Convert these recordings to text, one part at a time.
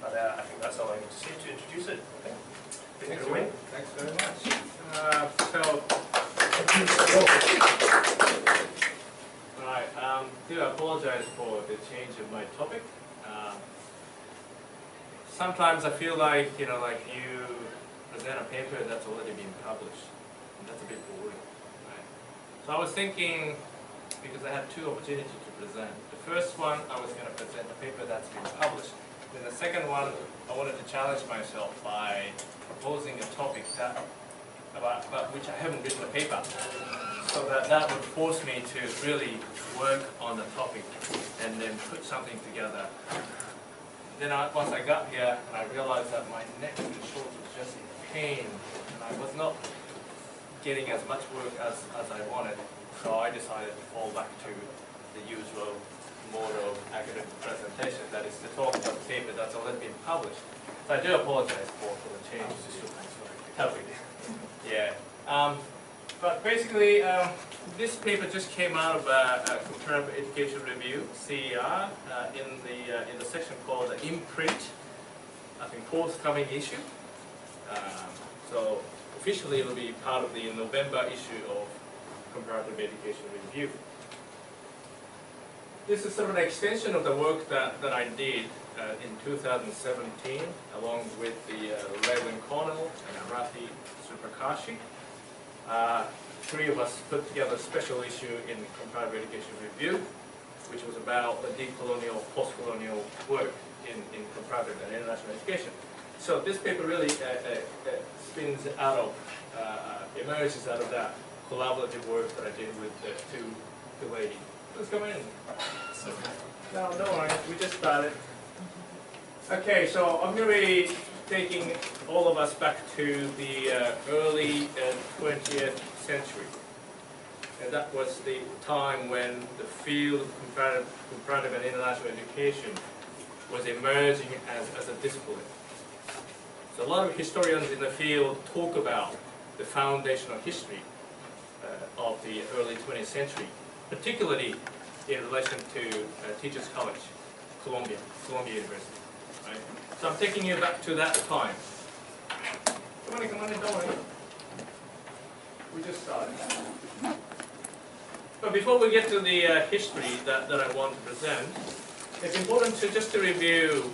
But I think that's all I need to say to introduce it. Okay. Thanks very much. Do apologize for the change of my topic. Sometimes I feel like, like you present a paper that's already been published. And that's a bit boring, right? So I was thinking, because I had two opportunities to present. The first one, I was going to present a paper that's been published. Then the second one, I wanted to challenge myself by proposing a topic about which I haven't written a paper. So that would force me to really work on the topic and then put something together. Then once I got here, I realized that my neck and shoulders was just in pain, and I was not getting as much work as I wanted. So I decided to fall back to the usual mode of academic presentation, that is to talk about a paper that's already been published. So I do apologize for the change to topic. Yeah. But basically, this paper just came out of a Comparative Education Review, CER, in the section called the Imprint, I think forthcoming issue. So officially it will be part of the November issue of Comparative Education Review. This is sort of an extension of the work that I did in 2017, along with the Reverend Connell and Rafi Suprakashi. Three of us put together a special issue in Comparative Education Review, which was about the decolonial, post-colonial work in comparative and international education. So this paper really spins out of, emerges out of that collaborative work that I did with the two ladies. Please come in. No, don't worry, we just started. Okay, so I'm going to be taking all of us back to the early 20th century. And that was the time when the field of comparative and international education was emerging as a discipline. So a lot of historians in the field talk about the foundational history of the early 20th century, particularly in relation to Teachers College, Columbia University. Right? So I'm taking you back to that time. Come on in, don't worry. We just started. But before we get to the history that I want to present, it's important to review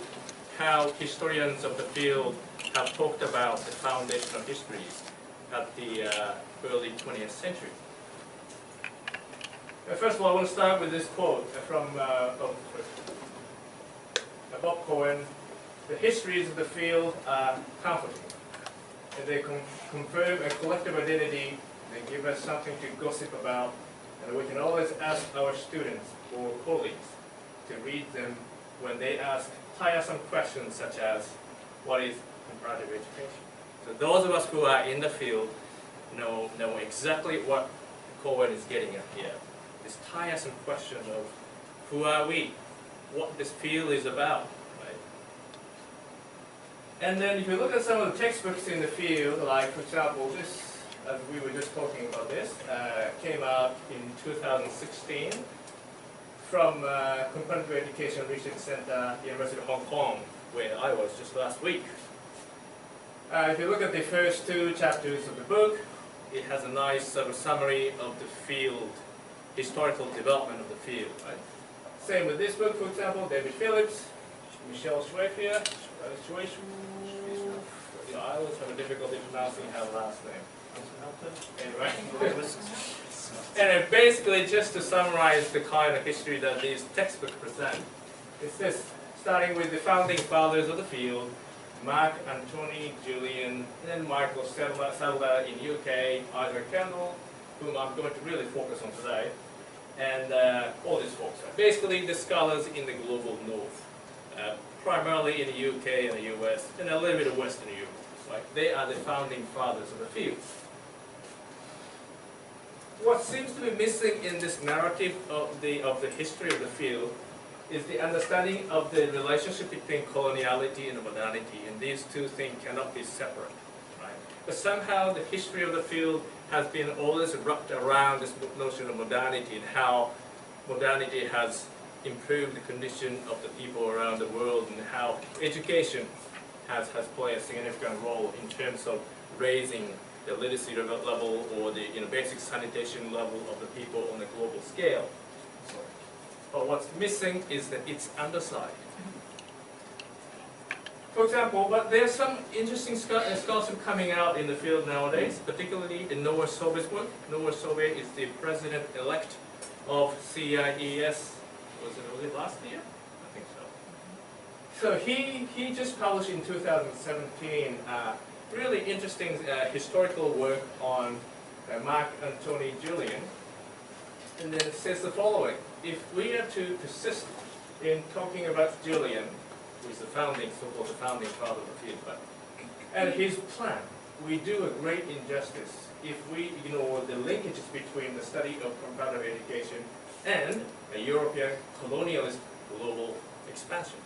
how historians of the field have talked about the foundational histories at the early 20th century. First of all, I want to start with this quote from Bob Cohen. The histories of the field are comforting. And they confirm a collective identity. They give us something to gossip about. And we can always ask our students or colleagues to read them when they ask tiresome questions such as, what is comparative education? So those of us who are in the field know exactly what Cohen is getting at here. This tiresome question of who are we? What this field is about, right? And then if you look at some of the textbooks in the field, like for example this, as we were just talking about this, came out in 2016 from Comparative Education Research Center, University of Hong Kong, where I was just last week. If you look at the first two chapters of the book, it has a nice sort of summary of the field, historical development of the field. Right? Same with this book, for example, David Phillips, Michelle Schweifer. I always have a difficulty pronouncing her last name. Anyway. And basically, just to summarize the kind of history that these textbooks present, it's this, starting with the founding fathers of the field, Mark Antony Julian, and then Michael Sadler in UK, Isaac Kendall, whom I'm going to really focus on today, and all these folks. Basically, the scholars in the global north, primarily in the UK and the US, and a little bit of Western Europe. Right? They are the founding fathers of the field. What seems to be missing in this narrative of the history of the field is the understanding of the relationship between coloniality and modernity, and these two things cannot be separate. Right? But somehow the history of the field has been always wrapped around this notion of modernity and how modernity has improve the condition of the people around the world, and how education has played a significant role in terms of raising the literacy level or the basic sanitation level of the people on a global scale. But what's missing is that its underside. For example, but there's some interesting scholarship coming out in the field nowadays, particularly in Noah Sobe's work. Noah Sobe is the president-elect of CIES. Was it last year? I think so. So he just published in 2017 really interesting historical work on Marc Antony Julian, and then it says the following: if we are to persist in talking about Julian, who is the founding, so-called the founding father of the field, and his plan, we do a great injustice if we ignore the linkages between the study of comparative education and a European colonialist global expansion.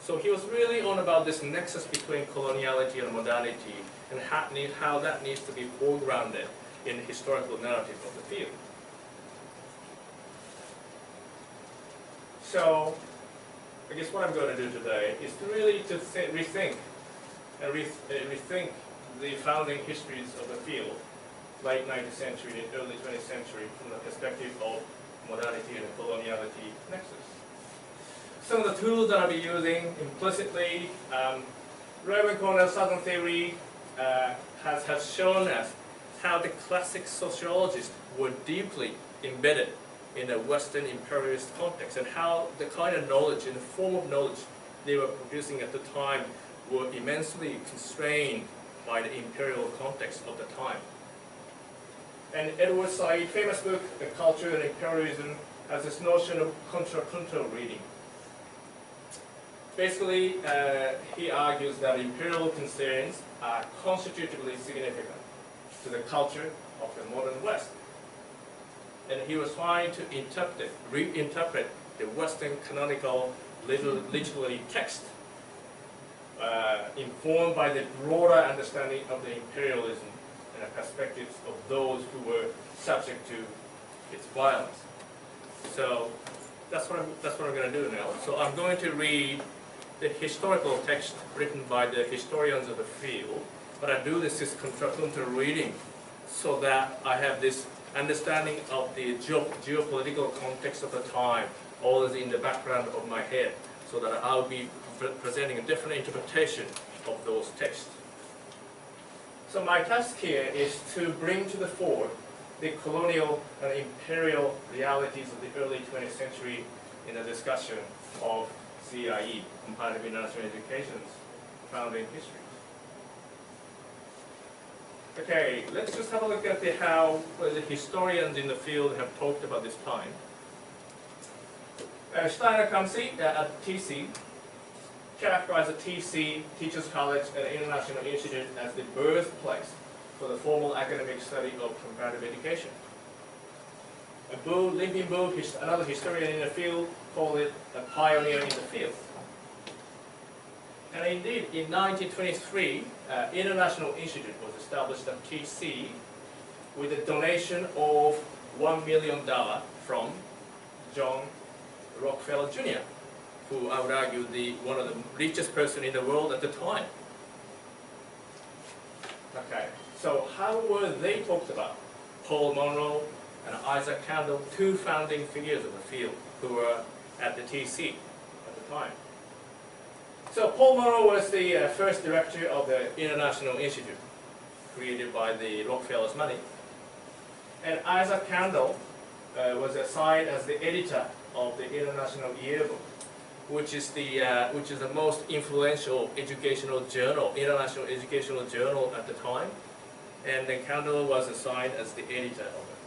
So he was really on about this nexus between coloniality and modernity, and how that needs to be foregrounded in the historical narrative of the field. So I guess what I'm going to do today is to really rethink the founding histories of the field, late 19th century and early 20th century, from the perspective of modernity and coloniality nexus. Some of the tools that I'll be using implicitly, Connell's Southern theory has shown us how the classic sociologists were deeply embedded in a Western imperialist context, and how the kind of knowledge and the form of knowledge they were producing at the time were immensely constrained by the imperial context of the time. And Edward Said's famous book, The Culture and Imperialism, has this notion of contrapuntal reading. Basically, he argues that imperial concerns are constitutively significant to the culture of the modern West. And he was trying to reinterpret the Western canonical literary text, informed by the broader understanding of the imperialism and the perspectives of those who were subject to its violence. So that's what I'm going to do now. So I'm going to read the historical text written by the historians of the field, but I do this as contrapuntal reading so that I have this understanding of the geopolitical context of the time, all is in the background of my head, so that I'll be presenting a different interpretation of those texts. So my task here is to bring to the fore the colonial and imperial realities of the early 20th century in a discussion of CIE, Comparative International Education's founding history. Okay, let's just have a look at how the historians in the field have talked about this time. Steiner Kamsi at TC characterized the TC, Teachers College and International Institute, as the birthplace for the formal academic study of comparative education. Limping Boo, another historian in the field, called it a pioneer in the field. And indeed, in 1923, International Institute was established at TC with a donation of $1 million from John Rockefeller Jr., who I would argue one of the richest person in the world at the time. Okay, so how were they talked about? Paul Monroe and Isaac Candle, two founding figures of the field who were at the TC at the time. So Paul Monroe was the first director of the International Institute, created by the Rockefeller's money. And Isaac Candle was assigned as the editor of the International Yearbook, which is the most influential educational journal, international educational journal at the time. And then Candle was assigned as the editor of it.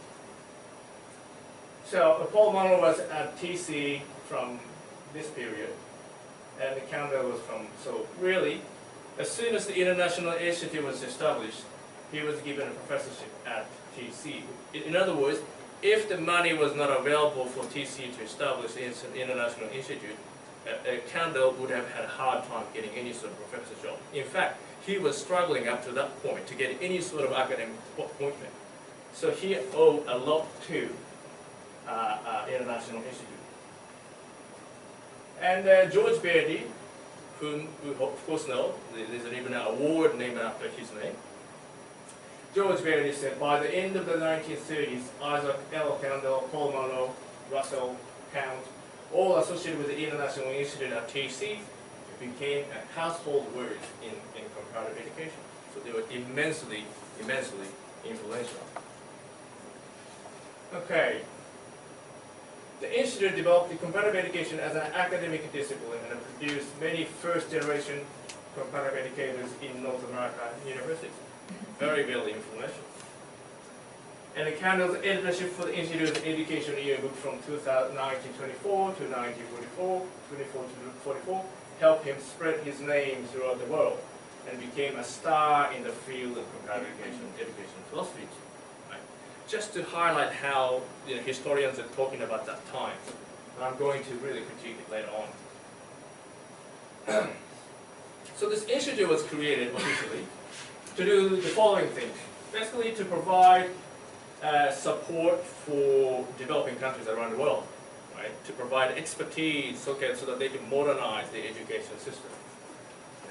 So Paul Monroe was at TC from this period, and Candle was from, so really, as soon as the International Institute was established, he was given a professorship at TC. In other words, if the money was not available for TC to establish an International Institute, Candle would have had a hard time getting any sort of professor job. In fact, he was struggling up to that point to get any sort of academic appointment. So he owed a lot to International Institute. And George Verdi, whom we of course know, there's even an award named after his name. George Verdi said, by the end of the 1930s, Isaac L. Connell, Paul Monroe, Russell, Count, all associated with the International Institute at TC, became a household word in comparative education. So they were immensely influential. Okay. The Institute developed the comparative education as an academic discipline and produced many first-generation comparative educators in North America universities. Very influential. And the Connell's editorship for the Institute's Education Yearbook from 1924 to 1944 helped him spread his name throughout the world and became a star in the field of comparative education philosophy. Right? Just to highlight how historians are talking about that time, I'm going to really critique it later on. So this institute was created officially to do the following things. Basically to provide support for developing countries around the world, right? To provide expertise so that they can modernize the education system.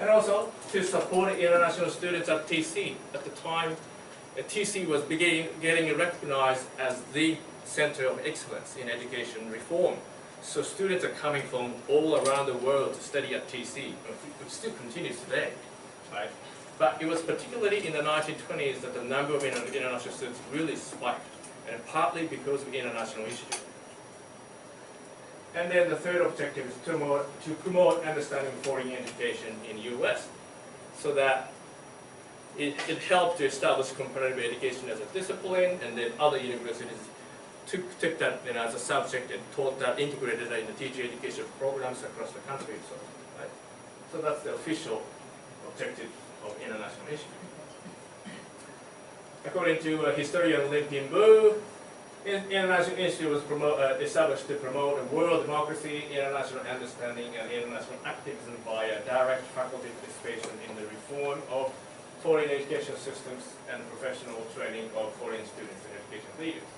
And also to support international students at TC. At the time, TC was getting recognized as the center of excellence in education reform. So students are coming from all around the world to study at TC, which still continues today, right? But it was particularly in the 1920s that the number of international students really spiked, and partly because of the International Institute. And then the third objective is to promote understanding foreign education in the US, so that it helped to establish comparative education as a discipline, and then other universities took that as a subject and taught that, integrated that in the teacher education programs across the country. Right? So that's the official objective of International Institute. According to historian Lin Pin Bu, International Institute was established to promote a world democracy, international understanding, and international activism via direct faculty participation in the reform of foreign education systems and professional training of foreign students and education leaders.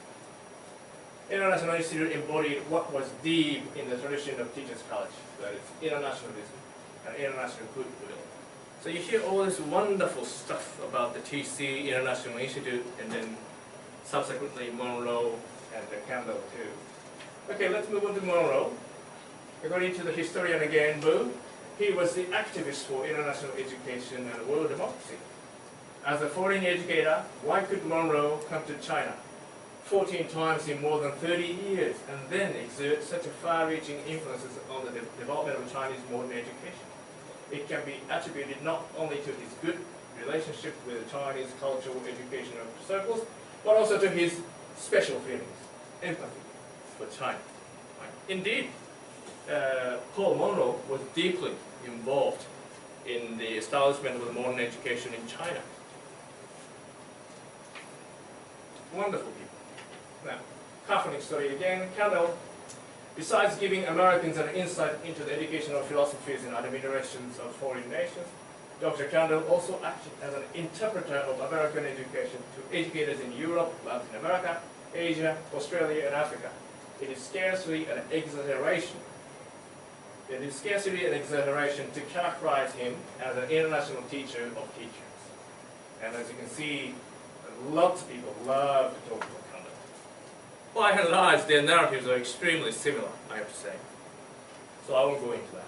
International Institute embodied what was deep in the tradition of teachers' college, that is internationalism and international goodwill. So you hear all this wonderful stuff about the TC, International Institute, and then subsequently Monroe and Connell too. Okay, let's move on to Monroe. According to the historian again, Bu, he was the activist for international education and world democracy. As a foreign educator, why could Monroe come to China 14 times in more than 30 years and then exert such a far-reaching influences on the development of Chinese modern education? It can be attributed not only to his good relationship with Chinese cultural educational circles, but also to his special feelings, empathy for China. Right? Indeed, Paul Monroe was deeply involved in the establishment of modern education in China. Wonderful people. Now, Catholic story again. Connell, besides giving Americans an insight into the educational philosophies and administrations of foreign nations, Dr. Connell also acted as an interpreter of American education to educators in Europe, Latin America, Asia, Australia, and Africa. It is scarcely an exaggeration. It is scarcely an exaggeration to characterize him as an international teacher of teachers. And as you can see, lots of people love to talk about Connell. By and large, their narratives are extremely similar, I have to say. So I won't go into that.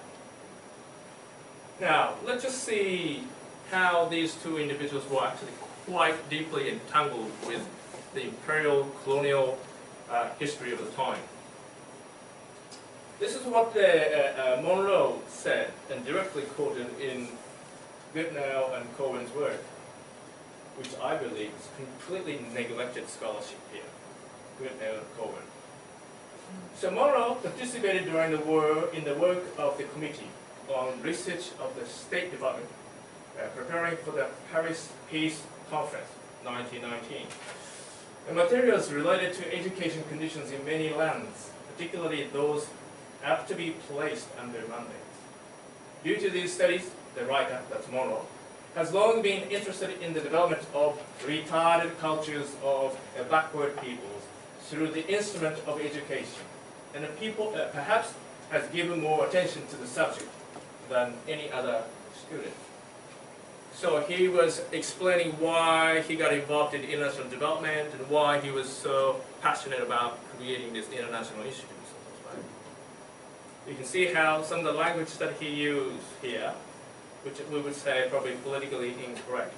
Now, let's just see how these two individuals were actually quite deeply entangled with the imperial colonial history of the time. This is what Monroe said and directly quoted in Connell and Cohen's work, which I believe is completely neglected scholarship here. Connell and Cohen. So Monroe participated during the war in the work of the Committee on Research of the State Department, preparing for the Paris Peace Conference, 1919. The materials related to education conditions in many lands, particularly those apt to be placed under mandates. Due to these studies, the writer, that's Monroe, has long been interested in the development of retarded cultures of backward peoples through the instrument of education. And the people, perhaps has given more attention to the subject than any other student. So he was explaining why he got involved in international development and why he was so passionate about creating this international institute. Right? You can see how some of the language that he used here, which we would say probably politically incorrect.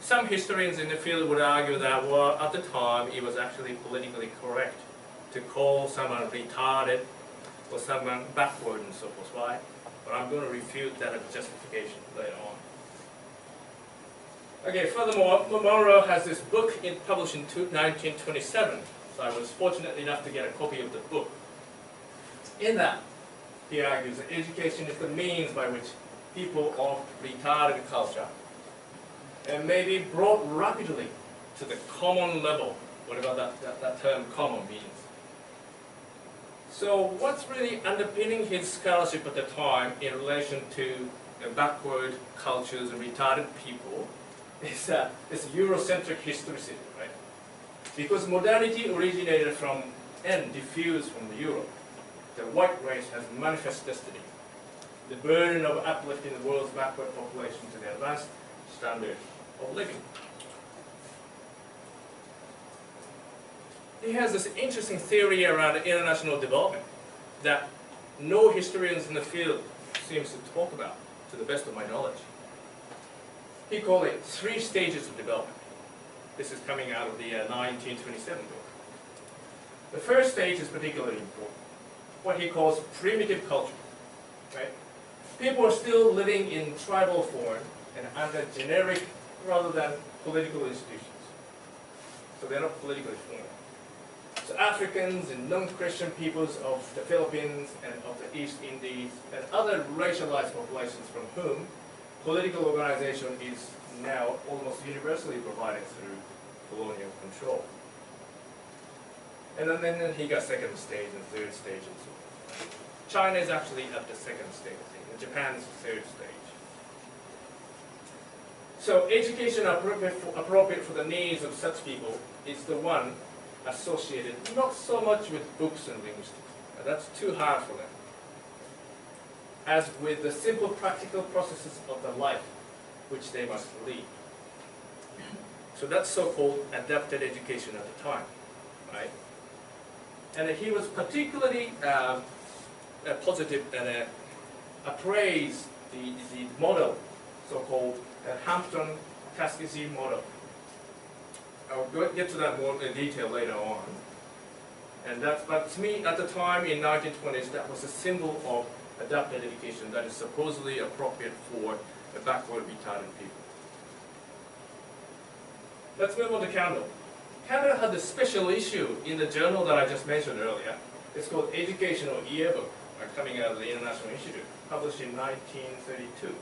Some historians in the field would argue that, well, at the time it was actually politically correct to call someone retarded or someone backward and so forth, right? But I'm going to refute that as justification later on. Okay, furthermore, Monroe has this book published in 1927, so I was fortunate enough to get a copy of the book. In that, he argues that education is the means by which people of retarded culture and may be brought rapidly to the common level, whatever that term common means. So what's really underpinning his scholarship at the time in relation to backward cultures and retarded people is this Eurocentric historicity, right? Because modernity originated from and diffused from Europe, the white race has manifest destiny, the burden of uplifting the world's backward population to the advanced standard of living. He has this interesting theory around international development that no historians in the field seems to talk about, to the best of my knowledge. He called it 3 stages of development. This is coming out of the 1927 book. The first stage is particularly important, what he calls primitive culture. Right? People are still living in tribal form and under generic rather than political institutions. So they're not politically formed. So Africans and non-Christian peoples of the Philippines and of the East Indies and other racialized populations from whom political organization is now almost universally provided through colonial control. And then he got second stage and third stage and so on. China is actually at the second stage, and Japan is the third stage. So education appropriate for the needs of such people is the one associated not so much with books and linguistics. That's too hard for them. As with the simple practical processes of the life which they must lead. So that's so-called adapted education at the time, right? And he was particularly positive and appraised the model, so-called Hampton-Tuskegee model. I'll get to that more in detail later on. And but to me, at the time in 1920s, that was a symbol of adapted education that is supposedly appropriate for the backward retarded people. Let's move on to Connell. Connell had a special issue in the journal that I just mentioned earlier. It's called Educational Yearbook, coming out of the International Institute, published in 1932. It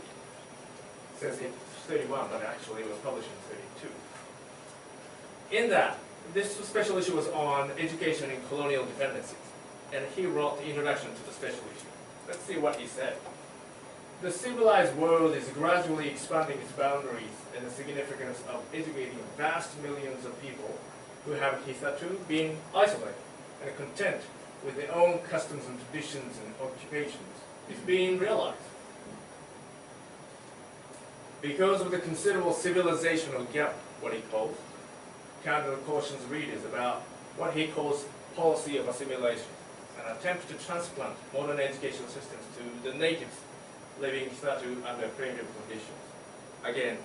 says it's 31, but actually it was published in 32. In that, this special issue was on education in colonial dependencies, and he wrote the introduction to the special issue. Let's see what he said. The civilized world is gradually expanding its boundaries and the significance of educating vast millions of people who have hitherto been isolated and content with their own customs and traditions and occupations is being realized. Because of the considerable civilizational gap, what he calls, Connell cautions readers about what he calls policy of assimilation, an attempt to transplant modern educational systems to the natives living hitherto under primitive conditions. Again,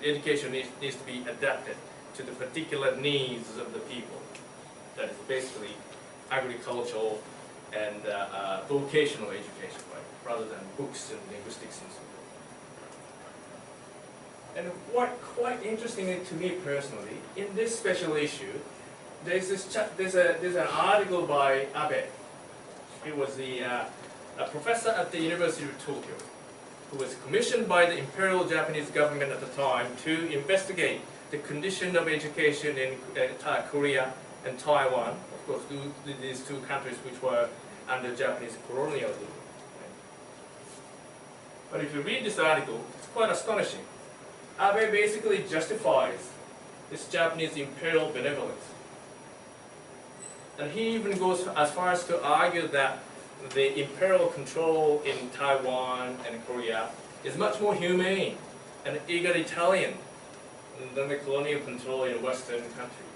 education needs to be adapted to the particular needs of the people. That is basically agricultural and vocational education, right? Rather than books and linguistics and so forth. And what quite interesting to me personally, in this special issue, there's an article by Abe. He was a professor at the University of Tokyo, who was commissioned by the Imperial Japanese government at the time to investigate the condition of education in Korea and Taiwan, of course, these two countries which were under Japanese colonialism. But if you read this article, it's quite astonishing. Abe basically justifies this Japanese imperial benevolence. And he even goes as far as to argue that the imperial control in Taiwan and Korea is much more humane and egalitarian than the colonial control in Western countries.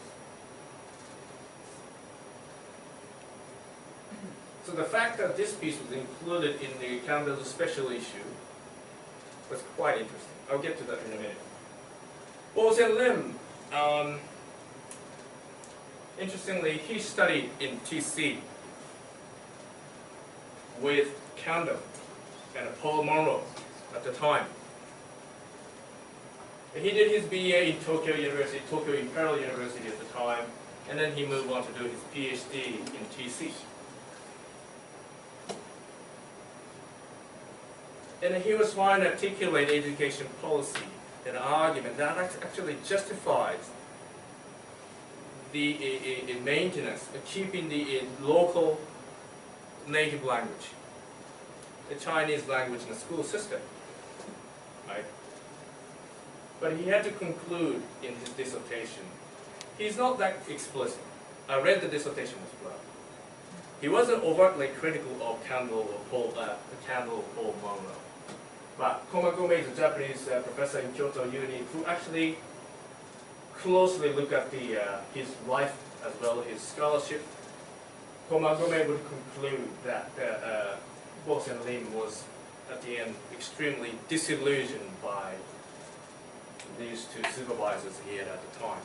So the fact that this piece was included in the Campbell's special issue was quite interesting. I'll get to that in a minute. Chen Lim, interestingly, he studied in TC with Connell and Paul Monroe at the time. He did his BA in Tokyo University, Tokyo Imperial University at the time, and then he moved on to do his PhD in TC. And he was trying to articulate education policy, an argument that actually justifies the maintenance, keeping the local native language, the Chinese language in the school system, right? But he had to conclude in his dissertation. He's not that explicit. I read the dissertation as well. He wasn't overtly critical of Connell or Paul Monroe. But Komagome is a Japanese professor in Kyoto Uni who actually closely looked at his life as well as his scholarship. Komagome would conclude that Chen Lim was, at the end, extremely disillusioned by these two supervisors he had at the time.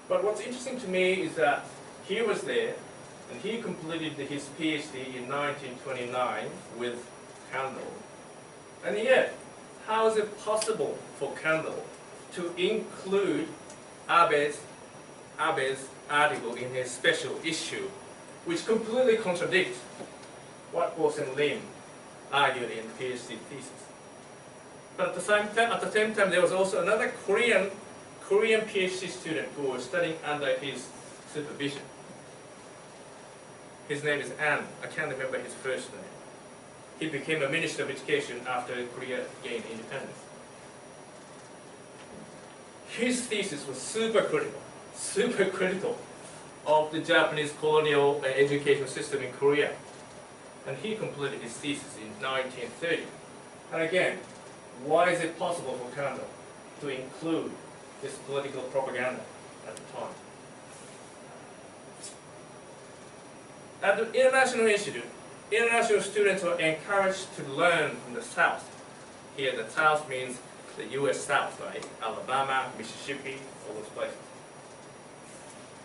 But what's interesting to me is that he was there, and he completed his PhD in 1929 with Connell. And yet, how is it possible for Connell to include Abe's article in his special issue, which completely contradicts what Chen Lim argued in the PhD thesis? But at the same time, there was also another Korean PhD student who was studying under his supervision. His name is An. I can't remember his first name. He became a Minister of Education after Korea gained independence. His thesis was super critical of the Japanese colonial education system in Korea. And he completed his thesis in 1930. And again, why is it possible for Connell to include this political propaganda at the time? At the International Institute, international students were encouraged to learn from the South. Here, the South means the U.S. South, right? Alabama, Mississippi, all those places.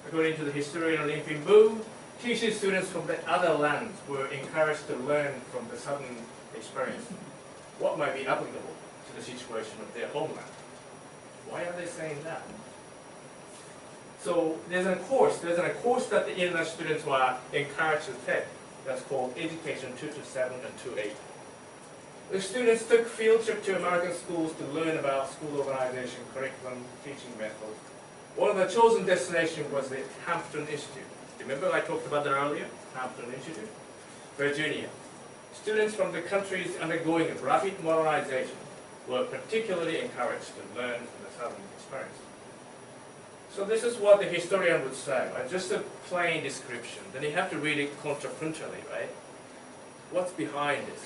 According to the historian Lim Ping-bu, teaching students from the other lands were encouraged to learn from the Southern experience what might be applicable to the situation of their homeland. Why are they saying that? So there's a course that the international students were encouraged to take that's called Education 227 and 28. The students took field trip to American schools to learn about school organization, curriculum, teaching methods. One of the chosen destinations was the Hampton Institute. Remember I talked about that earlier? Hampton Institute, Virginia. Students from the countries undergoing a rapid modernization were particularly encouraged to learn from the Southern experience. So this is what the historian would say, right? Just a plain description. Then you have to read it contrapuntally, right? What's behind this?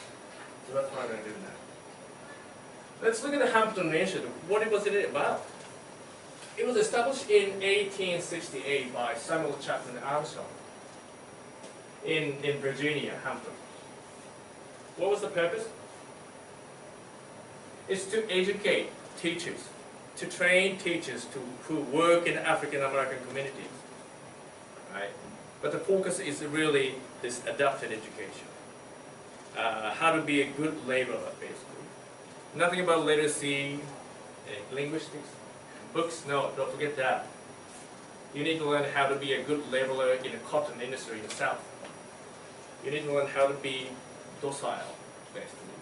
So that's what I'm going to do now. Let's look at the Hampton Institute. What was it about? It was established in 1868 by Samuel Chapman Armstrong in Virginia, Hampton. What was the purpose? It's to educate teachers, to train teachers who work in African American communities, right? But the focus is really this adapted education. How to be a good laborer, basically. Nothing about literacy, linguistics, books, no, don't forget that. You need to learn how to be a good laborer in the cotton industry in the South. You need to learn how to be docile, basically.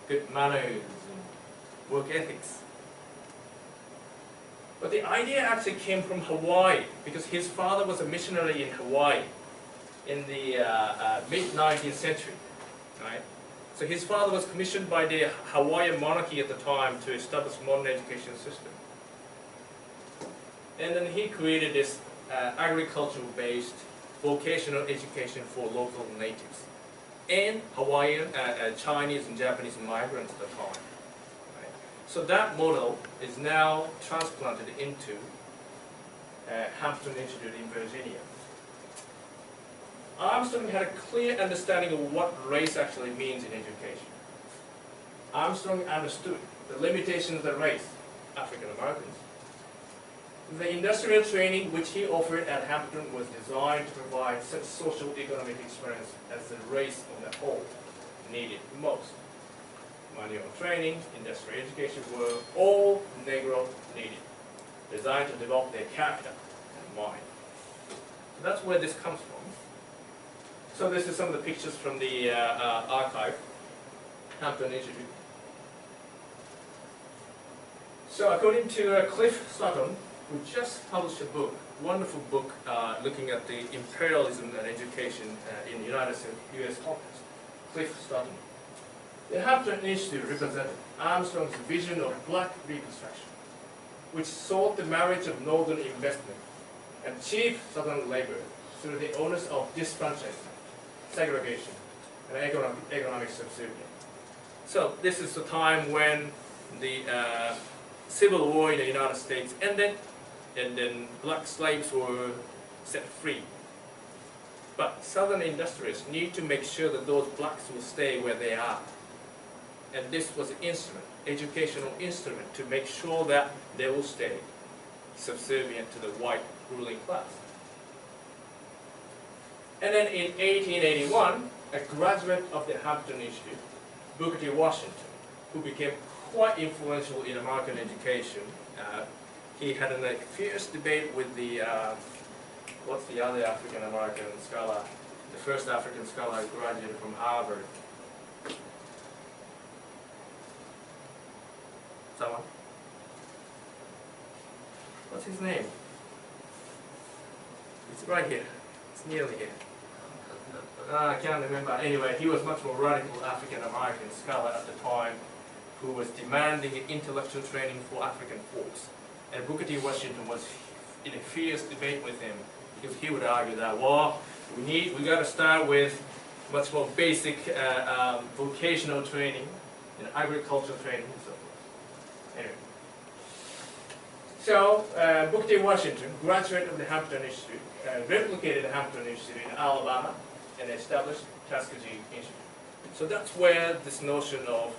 Good manners and work ethics. But the idea actually came from Hawaii, because his father was a missionary in Hawaii in the mid-19th century, right? So his father was commissioned by the Hawaiian monarchy at the time to establish a modern education system. And then he created this agricultural-based vocational education for local natives and Hawaiian, Chinese and Japanese migrants at the time. Right? So that model is now transplanted into Hampton Institute in Virginia. Armstrong had a clear understanding of what race actually means in education. Armstrong understood the limitations of the race, African Americans. The industrial training which he offered at Hampton was designed to provide such social economic experience as the race on the whole needed most. Manual training, industrial education were all Negro needed, designed to develop their character and mind. So that's where this comes from. So this is some of the pictures from the archive, Hampton Institute. So according to Cliff Sutton, who just published a book, wonderful book, looking at the imperialism and education in the U.S. context, Cliff Sutton. The Hampton Institute represented Armstrong's vision of black reconstruction, which sought the marriage of northern investment and cheap southern labor through the onus of disfranchisement, segregation, and economic subservience. So this is the time when the Civil War in the United States ended, and then black slaves were set free. But southern industrialists need to make sure that those blacks will stay where they are. And this was an instrument, educational instrument, to make sure that they will stay subservient to the white ruling class. And then in 1881, a graduate of the Hampton Institute, Booker T. Washington, who became quite influential in American education, he had a fierce debate with the, what's the other African American scholar, the first African scholar who graduated from Harvard. Someone? What's his name? It's right here. It's nearly here. I can't remember. Anyway, he was much more radical African American scholar at the time who was demanding intellectual training for African folks. And Booker T. Washington was in a fierce debate with him because he would argue that, well, we got to start with much more basic vocational training and agricultural training and so forth. Anyway. So, Booker T. Washington, graduate of the Hampton Institute, replicated the Hampton Institute in Alabama and established Tuskegee Institute. So that's where this notion of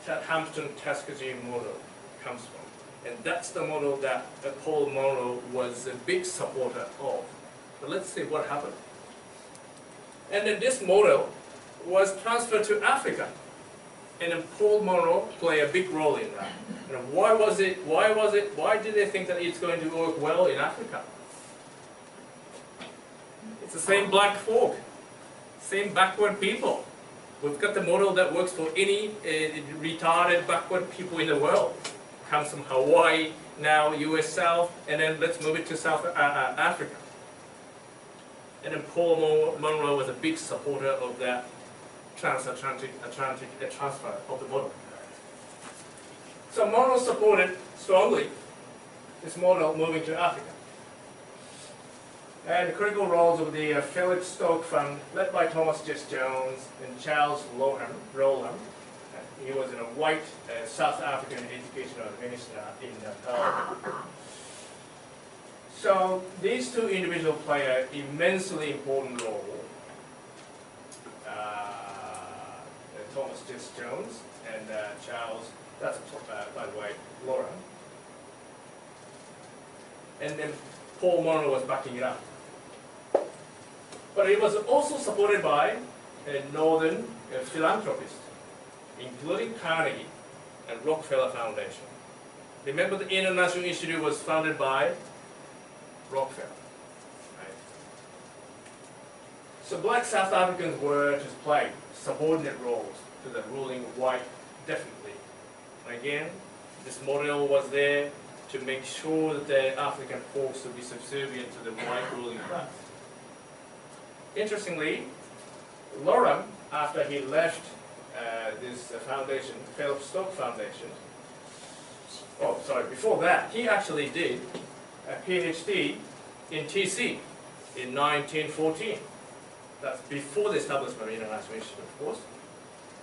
Hampton-Tuskegee model comes from. And that's the model that Paul Monroe was a big supporter of. But let's see what happened. And then this model was transferred to Africa. And then Paul Monroe played a big role in that. And why did they think that it's going to work well in Africa? It's the same black folk, same backward people. We've got the model that works for any retarded backward people in the world. Comes from Hawaii, now US South, and then let's move it to South Africa. And then Paul Monroe was a big supporter of that transatlantic transfer of the model. So Monroe supported strongly this model moving to Africa. And the critical roles of the Philip Stoke Fund, led by Thomas Jess Jones and Charles Rowland. He was a white South African educational minister in Natal. So these two individuals play an immensely important role. Thomas Jess Jones and Charles, that's by the way, Laura. And then Paul Monroe was backing it up. But it was also supported by northern philanthropists, including Carnegie and Rockefeller Foundation. Remember, the International Institute was founded by Rockefeller. Right? So black South Africans were to play subordinate roles to the ruling white, definitely. And again, this model was there to make sure that the African folks would be subservient to the white ruling class. Interestingly, Loram, after he left this foundation, Philip Stoke Foundation, before that, he actually did a PhD in TC, in 1914. That's before the establishment of International Institute, of course.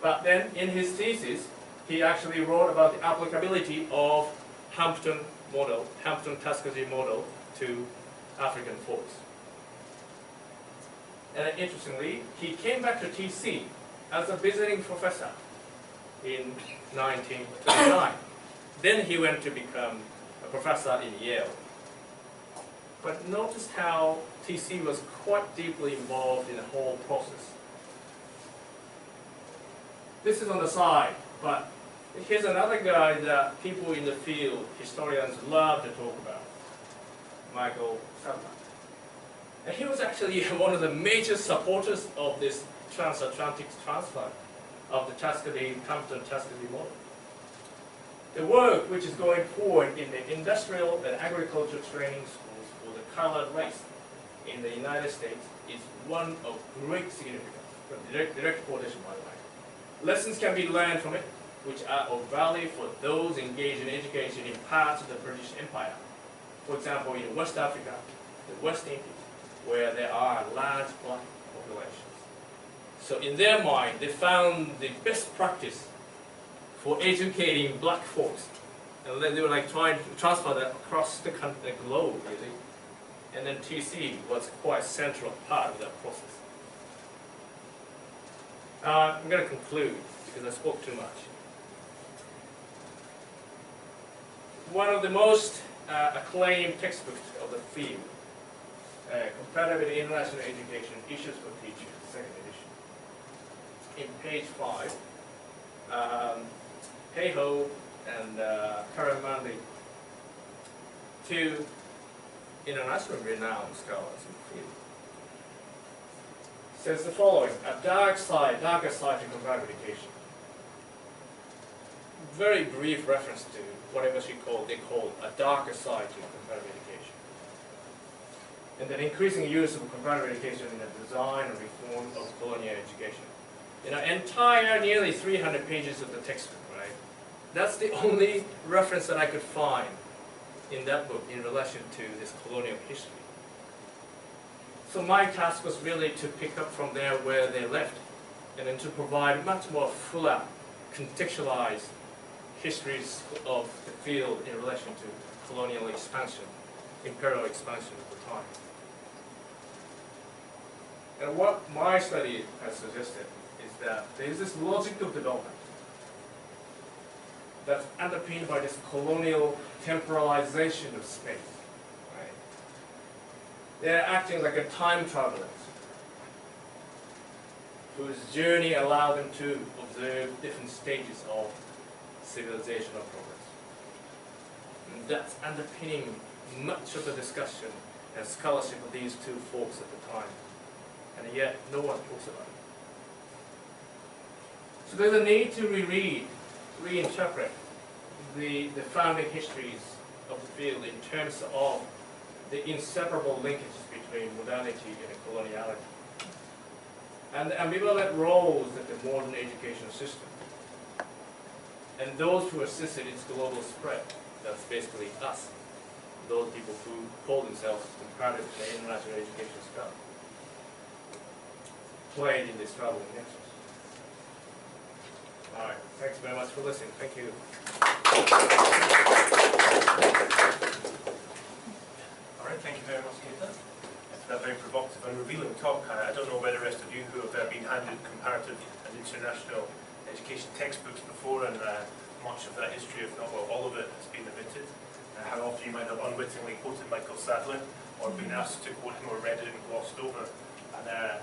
But then in his thesis, he actually wrote about the applicability of Hampton-Tuskegee model to African folks. And interestingly, he came back to TC as a visiting professor in 1939. Then he went to become a professor in Yale. But notice how TC was quite deeply involved in the whole process. This is on the side, but here's another guy that people in the field, historians, love to talk about, Michael Sadler. And he was actually one of the major supporters of this transatlantic transfer of the Hampton-Tuskegee model. The work which is going forward in the industrial and agriculture training schools for the colored race in the United States is one of great significance. Direct quotation, by the way. Lessons can be learned from it, which are of value for those engaged in education in parts of the British Empire. For example, in West Africa, the West Indies, where there are large black populations. So in their mind, they found the best practice for educating black folks. And then they were like trying to transfer that across the globe, really. And then TC was quite a central part of that process. I'm going to conclude because I spoke too much. One of the most acclaimed textbooks of the field, Comparative International Education, Issues for Teachers, second edition. In page 5, Hidehiro and Takayama, two internationally renowned scholars in the field, says the following: a darker side to comparative education. Very brief reference to whatever they call a darker side to comparative education. And then increasing use of comparative education in the design and reform of colonial education. Entire nearly 300 pages of the textbook, right? That's the only reference that I could find in that book in relation to this colonial history. So my task was really to pick up from there where they left, and then to provide much more fuller, contextualized histories of the field in relation to colonial expansion, imperial expansion at the time. And what my study has suggested is that there is this logic of development that's underpinned by this colonial temporalization of space. Right? They're acting like a time travelers whose journey allowed them to observe different stages of civilizational progress. And that's underpinning much of the discussion and scholarship of these two folks at the time. And yet, no one talks about it. So there's a need to reread, reinterpret the founding histories of the field in terms of the inseparable linkages between modernity and coloniality, and the ambivalent roles of the modern education system, and those who assisted its global spread. That's basically us, those people who call themselves comparative and international education scholars, played in this traveling nexus. All right, thanks very much for listening. Thank you. All right, thank you very much, Keita, for that very provocative and revealing talk. I don't know whether the rest of you who have been handed comparative and international education textbooks before, and much of that history, if not all of it, has been omitted. How often you might have unwittingly quoted Michael Sadler, or been asked to quote him, or read it and glossed over. And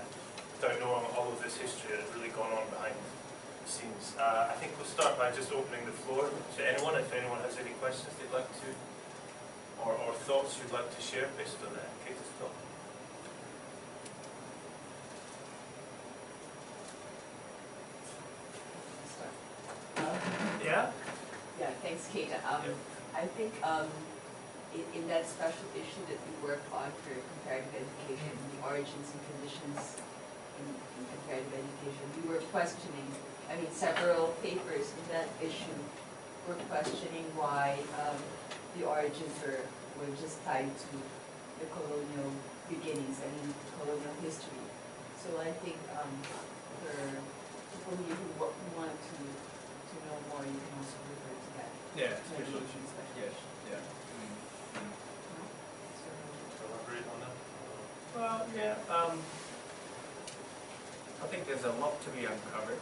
without knowing all of this history that has really gone on behind the scenes. I think we'll start by just opening the floor to anyone, if anyone has any questions they'd like to, or thoughts you'd like to share based on Keita's talk. Yeah? Yeah, thanks, Keita. I think in that special issue that we work on for comparative education, the origins and conditions in comparative education, we were questioning, several papers in that issue were questioning why the origins were just tied to the colonial beginnings and in colonial history. So I think for people who want to know more, you can also refer to that. Yeah, Mediation special. yes, yeah. Elaborate on that. Well, yeah, I think there's a lot to be uncovered.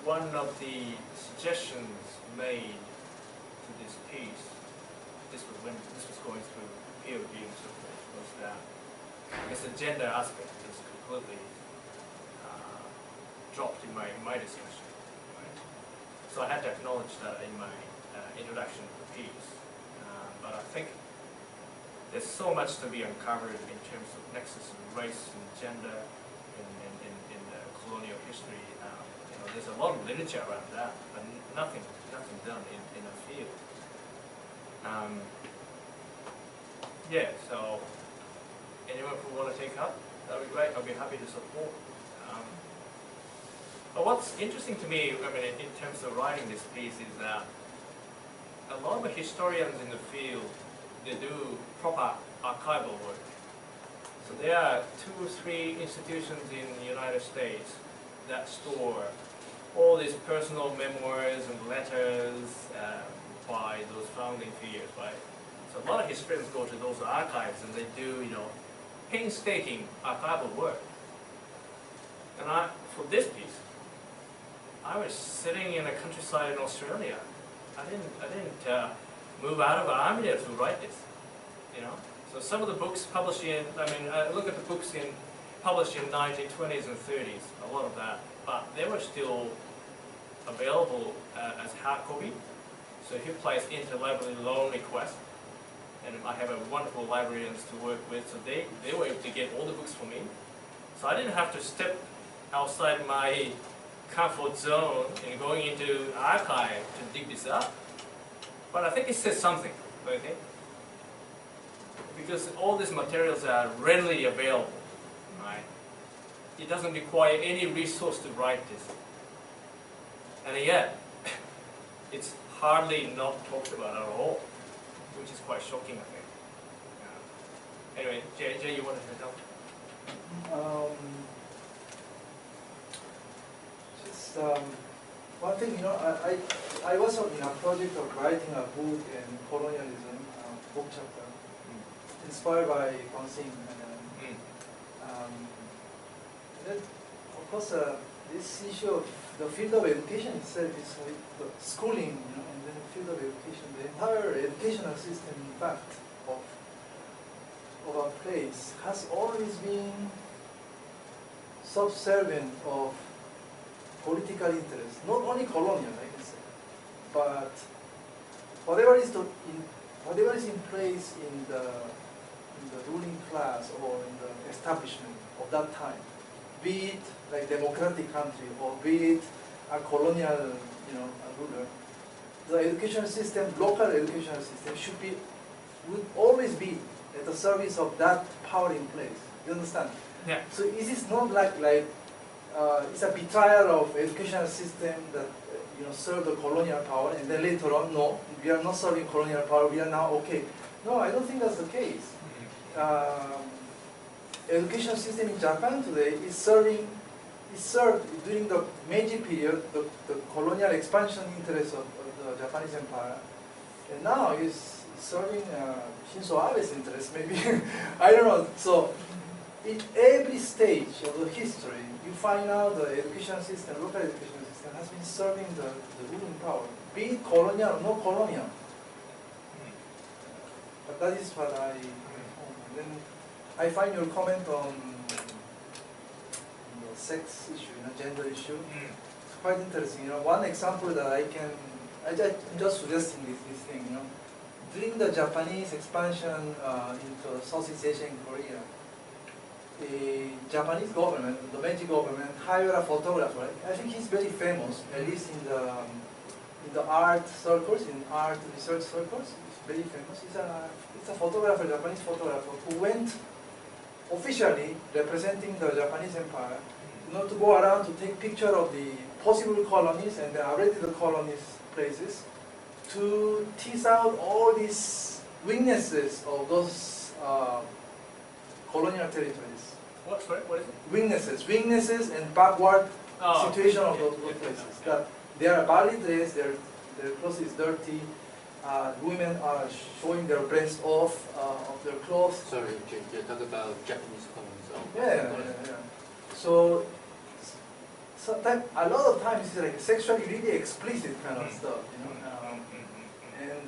One of the suggestions made to this piece, this was when this was going through peer review and so forth, was that I guess the gender aspect is completely dropped in my discussion. Right? So I had to acknowledge that in my introduction to the piece. But I think there's so much to be uncovered in terms of nexus of race and gender in the colonial history. There's a lot of literature around that, but nothing done in the field. Yeah, so anyone who want to take up, that would be great. I'll be happy to support. But what's interesting to me, I mean, in terms of writing this piece, is that a lot of the historians in the field, they do proper archival work. So there are 2 or 3 institutions in the United States that store all these personal memoirs and letters by those founding figures, right? So a lot of historians go to those archives and they do, painstaking archival work. And for this piece, I was sitting in the countryside in Australia. I didn't move out of Armenia to write this, So some of the books published I look at the books published in 1920s and 30s, a lot of that, but they were still available as hard copy. So if you place interlibrary loan request, and I have a wonderful librarians to work with, so they were able to get all the books for me. So I didn't have to step outside my comfort zone and going into archive to dig this up. But I think it says something, don't you think? Because all these materials are readily available, right? It doesn't require any resource to write this. And yet, it's hardly not talked about at all, which is quite shocking, I think. Anyway, Jay, you wanted to help? One thing, I was in a project of writing a book in colonialism, book chapter, inspired by one thing. Then, of course, this issue of the field of education itself is like the schooling, and then the field of education, the entire educational system, in fact, of a place has always been subservient of political interest, not only colonial, I can say, but whatever is in place in the ruling class or in the establishment of that time, be it like democratic country or be it a colonial, a ruler, the education system, local education system would always be at the service of that power in place. You understand? Yeah. So is this not like it's a betrayal of educational system that serve the colonial power, and then later on, no, we are not serving colonial power, we are now okay. No, I don't think that's the case. Education system in Japan today is served during the Meiji period, the colonial expansion interests of the Japanese empire, and now is serving Shinzo Abe's interests, maybe. I don't know. So, in every stage of the history, you find out the education system, local education system, has been serving the ruling power, be it colonial or not colonial. But that is what I found. And then I find your comment on the sex issue, gender issue, it's quite interesting. One example that I'm just suggesting this thing. During the Japanese expansion into Southeast Asia and Korea, the Japanese government, the Meiji government, hired a photographer. I think he's very famous, at least in the art circles, in art research circles. He's very famous. It's a photographer, Japanese photographer, who went officially representing the Japanese empire, to go around to take picture of the possible colonies and the already the colonies places, to tease out all these weaknesses of those colonial territories. What, sorry, what is it? Weaknesses and backward situation of yeah, those yeah, places. yeah. That they are badly dressed, their clothes is dirty, women are showing their breasts off of their clothes. Sorry, you're talking about Japanese clothes. Yeah. So sometimes, a lot of times, it's like sexually really explicit kind of stuff, you know. And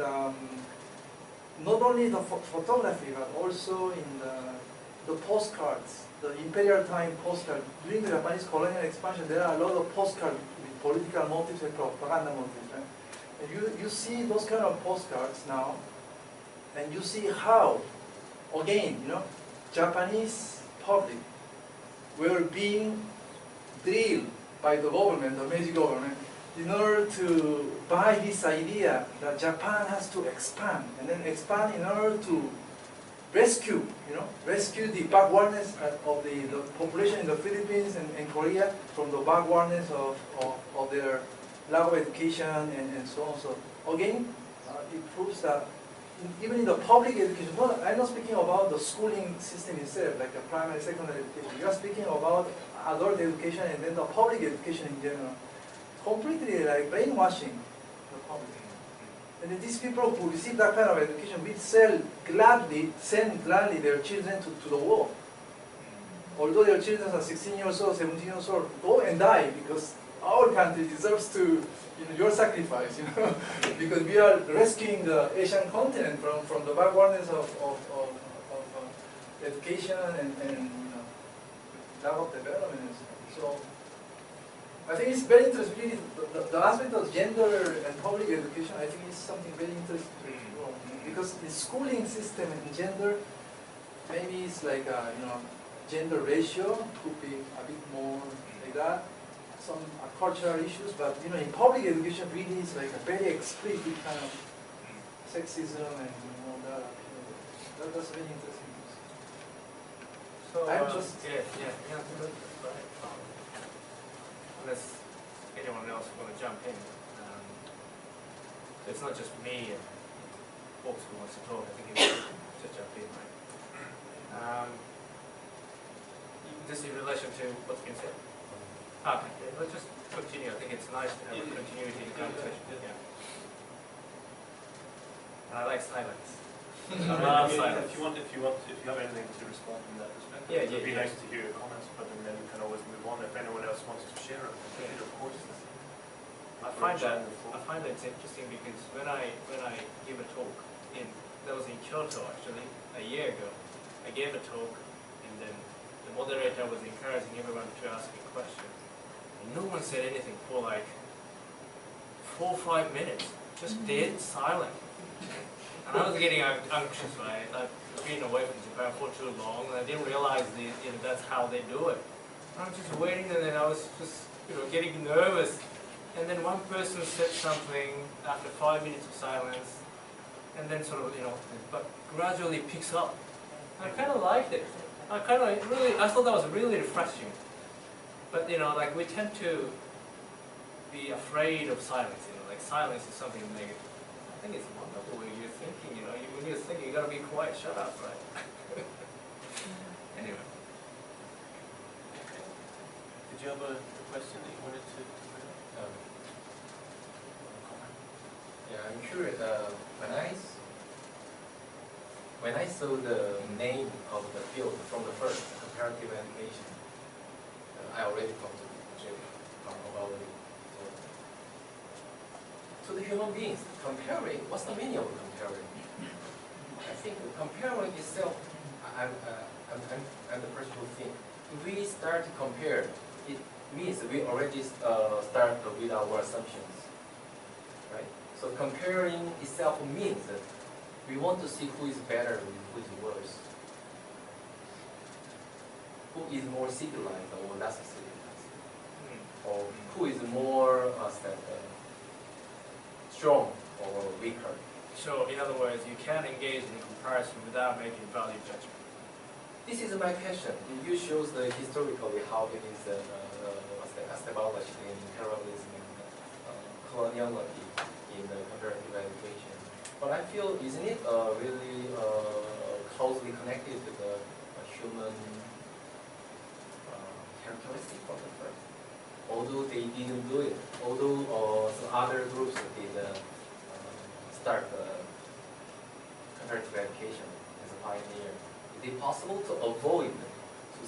not only the photography, but also in the postcards, the imperial time postcard. During the Japanese colonial expansion, there are a lot of postcards with political motives and propaganda motives. Right? And you see those kind of postcards now, and you see how, again, you know, Japanese public were being drilled by the government, the Meiji government, in order to buy this idea that Japan has to expand, and then expand in order to rescue the backwardness of the population in the Philippines and Korea from the backwardness of their lack of education and so on. So again, it proves that even in the public education, I'm not speaking about the schooling system itself, like the primary, secondary education. You are speaking about adult education and then the public education in general. Completely like brainwashing the public. And then these people who receive that kind of education will send gladly their children to the war. Although their children are 16 years old, 17 years old, go and die because our country deserves to, your sacrifice, because we are rescuing the Asian continent from the backwardness of education and lack of development. So I think it's very interesting. Really, the aspect of gender and public education, I think is something very interesting to explore. Because the schooling system and gender, maybe it's like gender ratio could be a bit more like that. Some cultural issues, but in public education, really is like a very explicit kind of sexism and that's very interesting. So I'm just unless anyone else want to jump in, it's not just me and folks who wants to talk. I think it's just jump in, right? This in relation to what's been said. Okay, let's just continue. I think it's nice to have a continuity in the conversation. Yeah. And I like silence. I love silence. If you have anything to respond in that respect, it would be nice to hear your comments, but then we can always move on if anyone else wants to share it. Of course. I find that it's interesting because when I give a talk that was in Kyoto actually a year ago, I gave a talk and then the moderator was encouraging everyone to ask a question. And no one said anything for like 4 or 5 minutes, just dead silent. And I was getting anxious, right? I've been away from Japan for too long, and I didn't realize that's how they do it. I was just waiting, and then I was just getting nervous. And then one person said something after 5 minutes of silence, and then sort of but gradually picks up. I kind of liked it. I thought that was really refreshing. But like we tend to be afraid of silence. Like silence is something negative. I think it's wonderful when you're thinking. When you're thinking, you gotta be quiet. Shut up, right? Anyway. Did you have a question that you wanted to comment? Yeah, I'm curious. When I saw the name of the field from the first, comparative education, I already talked to Jim about it. So the human beings, comparing, what's the meaning of comparing? I think comparing itself, I'm the person who think, if we start to compare, it means we already start with our assumptions, right? So comparing itself means that we want to see who is better and who is worse. Who is more civilized or less civilized? Or who is more strong or weaker? So, in other words, you can engage in comparison without making value judgment. This is my question. You shows the historically how it is established in imperialism and coloniality in the comparative education. But I feel, isn't it really closely connected to the human characteristic of the first? Although they didn't do it, although some other groups did start comparative education as a pioneer, is it possible to avoid to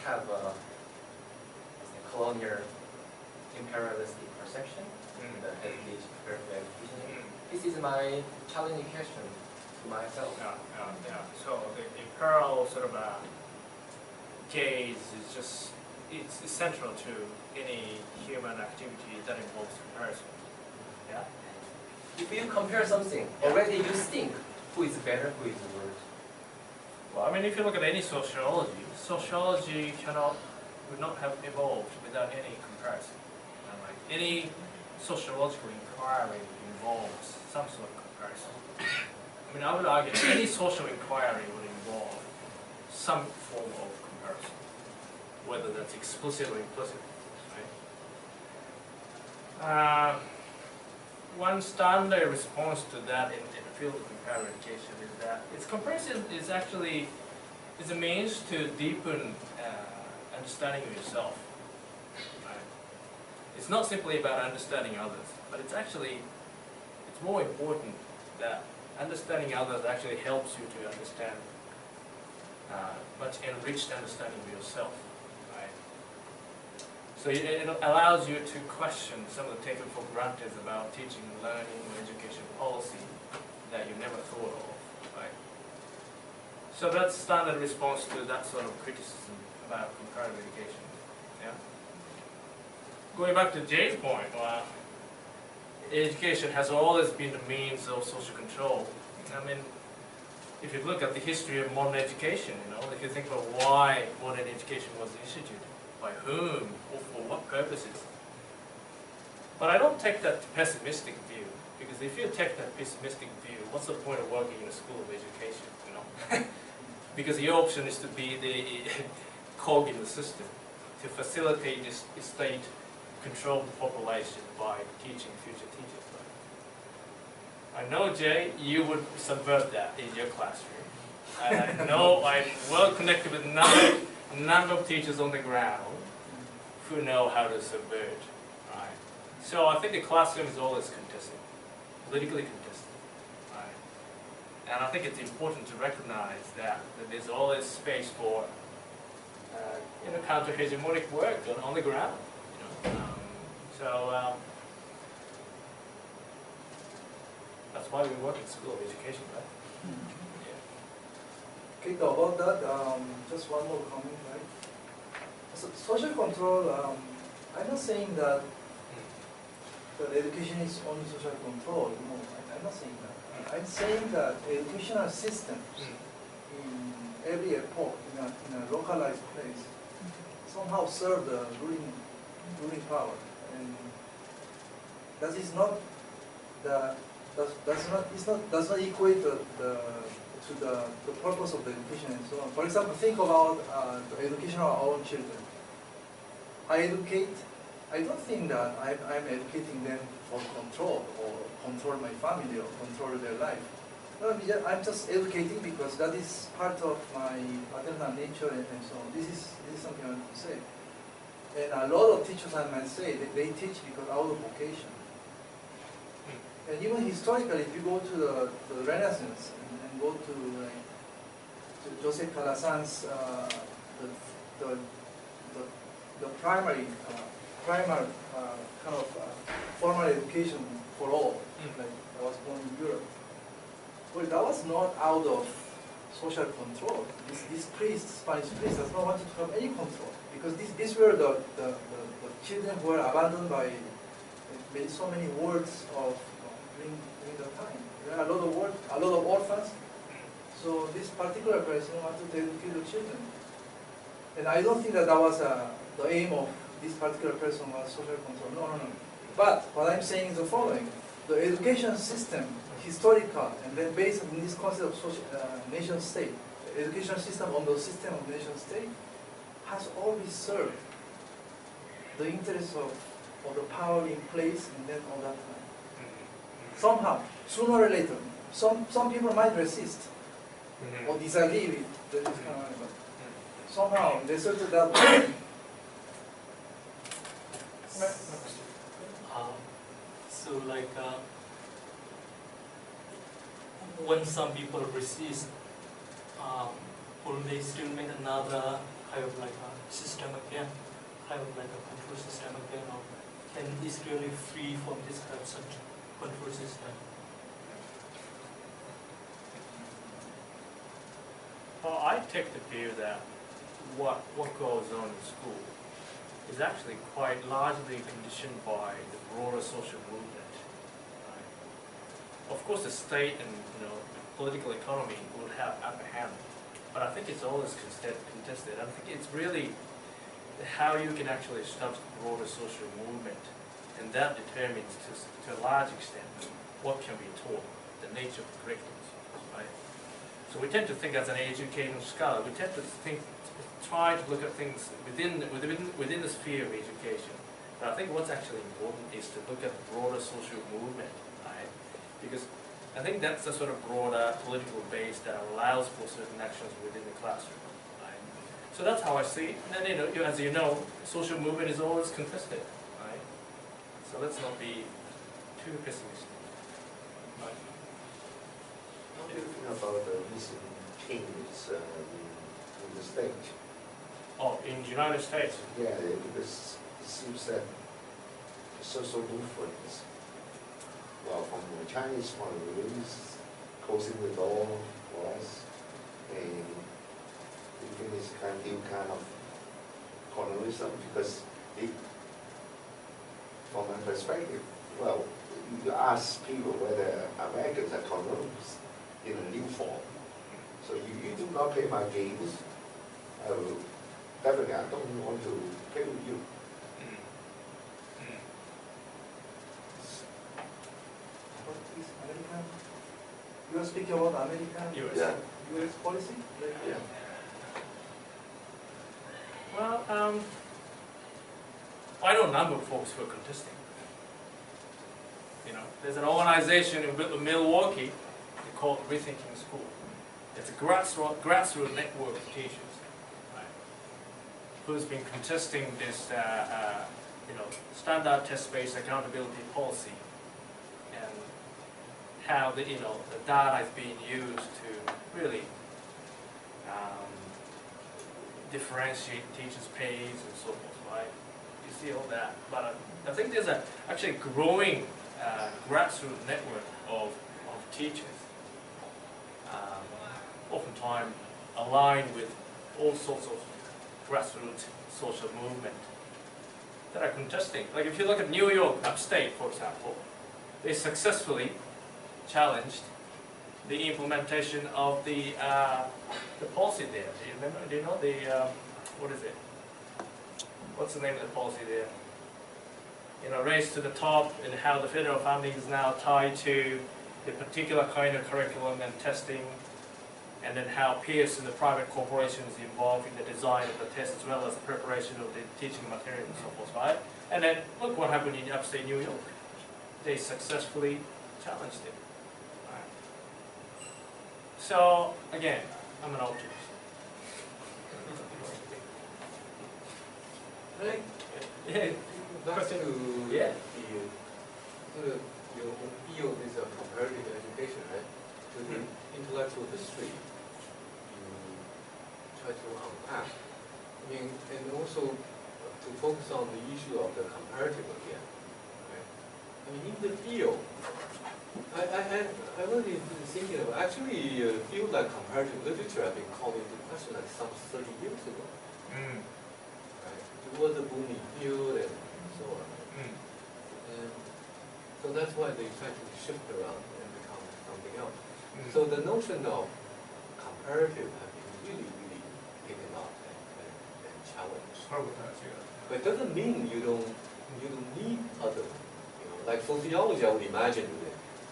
have a colonial imperialistic perception in the education, comparative education? This is my challenging question to myself. Yeah. So the imperial sort of gaze is just, it's central to any human activity that involves comparison. Yeah? If you compare something, already you think who is better, who is worse. Well, I mean, if you look at any sociology, sociology would not have evolved without any comparison. And like any sociological inquiry involves some sort of comparison. I mean, I would argue any social inquiry would involve some form of comparison, whether that's explicit or implicit. Right? One standard response to that in the field of comparative education is that its comparison is actually a means to deepen understanding of yourself. Right? It's not simply about understanding others, but it's more important that understanding others actually helps you to understand much enriched understanding of yourself. Right? So it allows you to question some of the taken for granted about teaching, learning, or education policy that you never thought of. Right? So that's standard response to that sort of criticism about comparative education. Yeah. Going back to Jay's point, education has always been the means of social control. I mean, if you look at the history of modern education, if you think about why modern education was instituted, by whom, or for what purposes. But I don't take that pessimistic view, because if you take that pessimistic view, what's the point of working in a school of education, Because the option is to be the cog in the system, to facilitate this state control the population by teaching future teachers. I know, Jay, you would subvert that in your classroom. And I know I'm well connected with a number of teachers on the ground who know how to subvert. Right? So I think the classroom is always contested, politically contested. Right? And I think it's important to recognize that there's always space for counter-hegemonic work on the ground. That's why we work in school of education, right? Okay, about that, just one more comment, right? So social control, I'm not saying that education is only social control. No, I'm not saying that. I'm saying that educational systems in every epoch, in a localized place, somehow serve the ruling power, and that is not does not equate to the purpose of the education and so on. For example, think about the education of our own children. I don't think that I'm educating them for control or control my family or control their life. No, I'm just educating because that is part of my paternal nature and so on. This is something I want to say. And a lot of teachers, I might say, they teach because out of vocation. And even historically, if you go to the Renaissance and go to Joseph Calasan's the primary kind of formal education for all, like I was born in Europe. Well, that was not out of social control. This priest, Spanish priest, does not want to have any control because these were the children who were abandoned by so many words of during the time. There are a lot of orphans. So this particular person wanted to educate the children. And I don't think that was the aim of this particular person was social control. No. But what I'm saying is the following. The education system, historical, and then based on this concept of social, nation state, the education system on the system of nation state has always served the interests of the power in place and then all that time. somehow, sooner or later, some people might resist or disagree with this kind of but somehow they sort of that way. So like when some people resist, will they still make another kind of like a system again, kind of like a control system again, or can is really free from this kind of such control system? Well, I take the view that what goes on in school is actually quite largely conditioned by the broader social movement. Right? Of course, the state and political economy will have upper hand, but I think it's always contested. I think it's really how you can actually establish the broader social movement, and that determines to a large extent what can be taught, the nature of the curriculum. Right? So we tend to think as an educational scholar, we tend to try to look at things within the sphere of education. But I think what's actually important is to look at the broader social movement, right? Because I think that's the sort of broader political base that allows for certain actions within the classroom, right? So that's how I see it. And then, as you know, social movement is always contested, right? So let's not be too pessimistic. Right? How do you think about the recent changes in the state? Oh, in the United States? Yeah, because it seems that the social movements, well, from the Chinese point of view, is closing the door for us, and I think it's kind of new kind of colonialism, because from my perspective, well, you ask people whether Americans are colonists in a new form. So if you do not play my games, definitely I don't want to play with you. What is American? You are speaking about American US policy? Yeah. Well, I know a number of folks who are contesting. There's an organization in Milwaukee called Rethinking School. It's a grassroots network of teachers, right, who's been contesting this, standard test-based accountability policy, and how the data is being used to really differentiate teachers' pays and so forth, right? You see all that, but I think there's actually a growing grassroots network of teachers, oftentimes aligned with all sorts of grassroots social movement that are contesting. Like if you look at New York upstate, for example, they successfully challenged the implementation of the policy there. Do you remember? Do you know the what is it? What's the name of the policy there? Race to the top, and how the federal funding is now tied to the particular kind of curriculum and testing, and then how peers in the private corporations involved in the design of the test as well as the preparation of the teaching material and so forth, right? And then look what happened in upstate New York. They successfully challenged it. Right? So again, I'm an optimist. Right? Yeah. Back to Yeah. the sort of your field is a comparative education, right? To the intellectual history, you try to unpack. And also to focus on the issue of the comparative again, right? In the field, I really been thinking of actually field like comparative literature have been called into question like some 30 years ago. Right? It was a booming field and so on. And so that's why they try to shift around and become something else. So the notion of comparative have been really, really taken up and challenged. But it doesn't mean you don't need other, like sociology, I would imagine.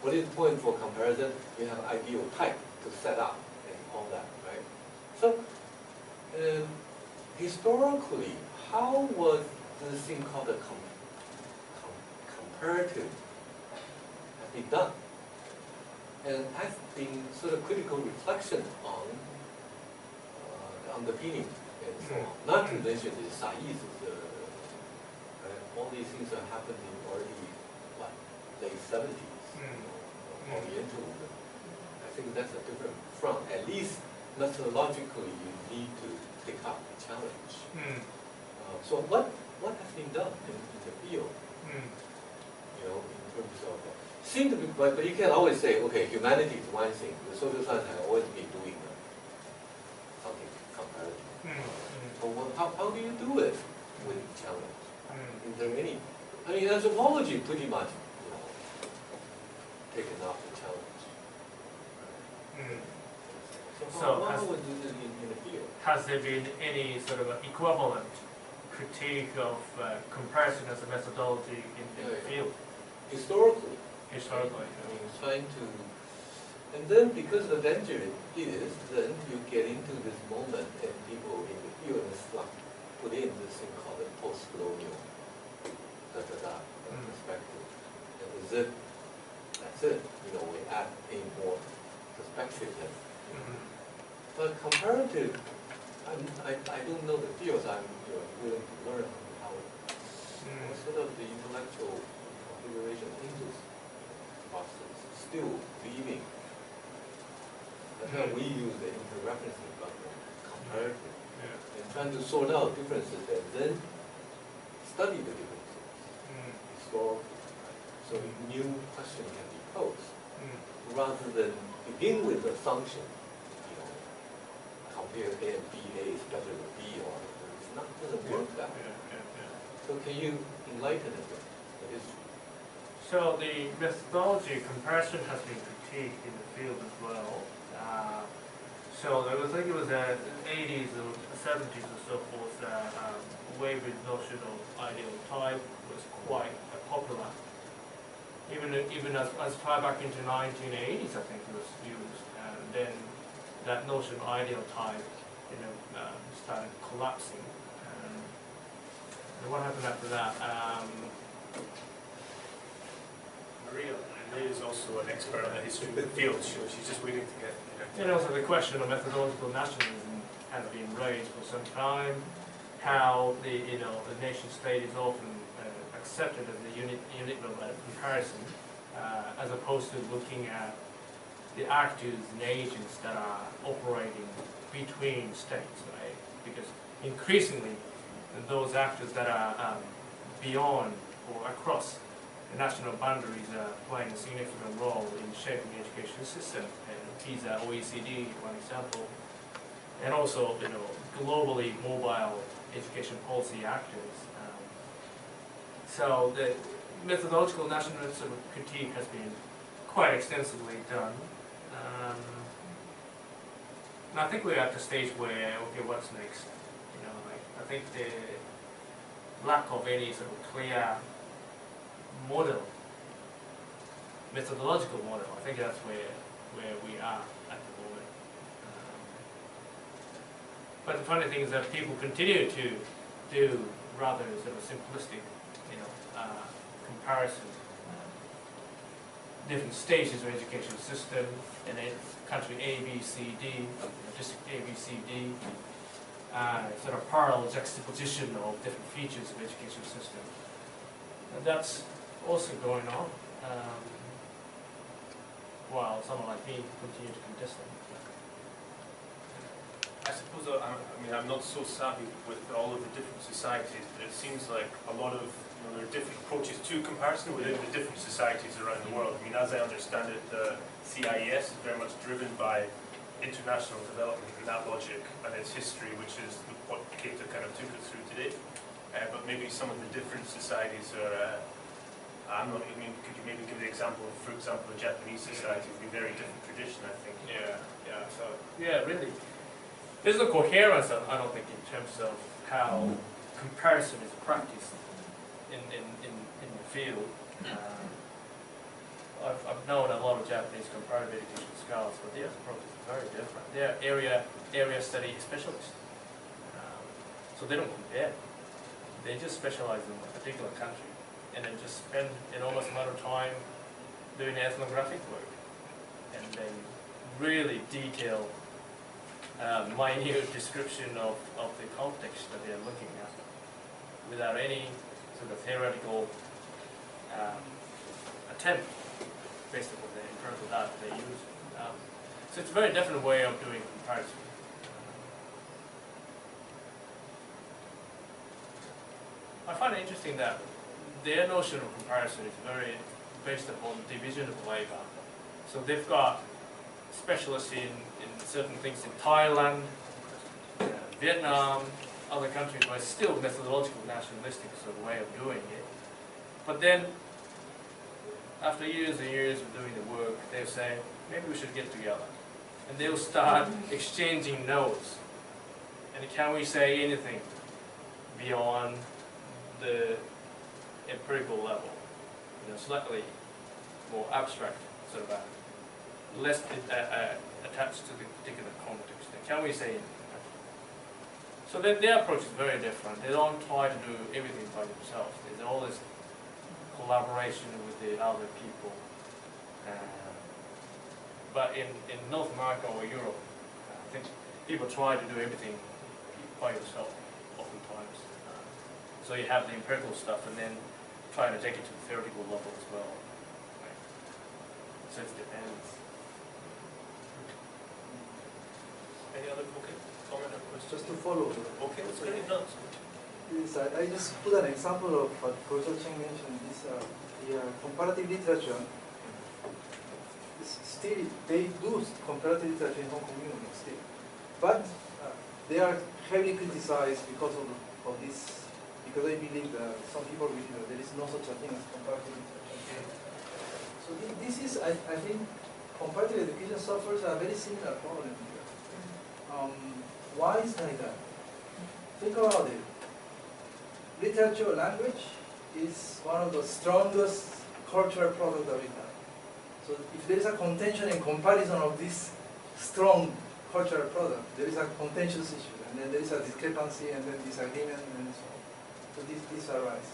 What is the point for comparison? You have ideal type to set up and all that, right? So historically, how was this thing called a comparative been done. And has been sort of critical reflection on the underpinning and so on. Not to mention the Sai's, all these things are happening already, what, late 70s, Orientalism. I think that's a different front. At least methodologically, you need to take up the challenge. So what has been done in the field? You know, in terms of seem to be, but you can always say, okay, humanity is one thing. The social science has always been doing something comparative. But how do you do it with challenge? Is there any? I mean, anthropology pretty much, you know, taken up the challenge. So how would you do it in the field? Has there been any sort of equivalent critique of comparison as a methodology in the field? Historically. Historically. I mean, trying to, and then because the danger is, then you get into this moment and people in the field is like put in this thing called the post-colonial perspective. And as if that's it, you know, we add a more perspective then. But comparative, I don't know the fields. I'm willing to learn how sort of the intellectual configuration in this process still weaving. That's how we use the interreferencing problem, comparative, and trying to sort out differences and then study the differences historically. So a new question can be posed rather than begin with the assumption. Compare A and B, A is better than B, or it's not doesn't work that way. So can you enlighten us with the history? So the methodology comparison has been critiqued in the field as well. So I think it was the 80s or 70s or so forth, Weber's notion of ideal type was quite popular. Even as far back into 1980s, I think it was used, and then that notion of ideal type, started collapsing. And what happened after that? Maria is also an expert on the history of the field. She's just waiting to get. And also the question of methodological nationalism has been raised for some time. How the nation state is often accepted as a unit of comparison, as opposed to looking at the actors and agents that are operating between states, right? Because increasingly, those actors that are beyond or across the national boundaries are playing a significant role in shaping the education system. And PISA, OECD, one example, and also globally mobile education policy actors. So the methodological nationalism critique has been quite extensively done. And I think we're at the stage where, okay, what's next? I think the lack of any sort of clear model, methodological model, I think that's where we are at the moment. But the funny thing is that people continue to do rather sort of simplistic, comparison. Different stages of education system, and then country A, B, C, D, district A, B, C, D, sort of parallel juxtaposition of different features of education system. And that's also going on, while someone like me continue to contest them. I suppose I'm not so savvy with all of the different societies, but it seems like a lot of there are different approaches to comparison within the different societies around the world. I mean, as I understand it, the CIES is very much driven by international development and that logic and its history, which is what Keita kind of took us through today. But maybe some of the different societies are. Could you maybe give the example of, for example, the Japanese society would be a very different tradition, I think. So really, there's no coherence, I don't think, in terms of how comparison is practiced in the field. I've known a lot of Japanese comparative education scholars, but their approach is very different. They're area study specialists, so they don't compare. They just specialize in a particular country, and then just spend enormous amount of time doing ethnographic work and then really detailed, minute description of the context that they are looking at without any sort of theoretical attempt based upon the empirical data they use. So it's a very different way of doing comparison. I find it interesting that their notion of comparison is very based upon division of labor. So they've got specialists in certain things in Thailand, Vietnam, other countries, but it's still methodological nationalistic sort of way of doing it. But then, after years and years of doing the work, they'll say, maybe we should get together. And they'll start exchanging notes. And can we say anything beyond the empirical level? You know, slightly more abstract, sort of less attached to the particular context. And can we say anything? So their approach is very different. They don't try to do everything by themselves. There's all this collaboration with the other people. But in North America or Europe, I think people try to do everything by yourself, oftentimes. So you have the empirical stuff and then try to take it to the theoretical level as well. Right? So it depends. Any other comment or question? Just to follow. Okay, that's great. No, Yes, I just put an example of what Professor Chen mentioned. This the comparative literature. Still, they do comparative literature in Hong Kong Union still, but they are heavily criticized because of this. Because I believe that some people believe that there is no such a thing as comparative literature. So this is, I think, comparative education suffers a very similar problem here. Why is like that? Think about it. Literature, language is one of the strongest cultural products that we have. So if there is a contention in comparison of this strong cultural product, there is a contentious issue, and then there is a discrepancy, and then disagreement, and so on. So this arise.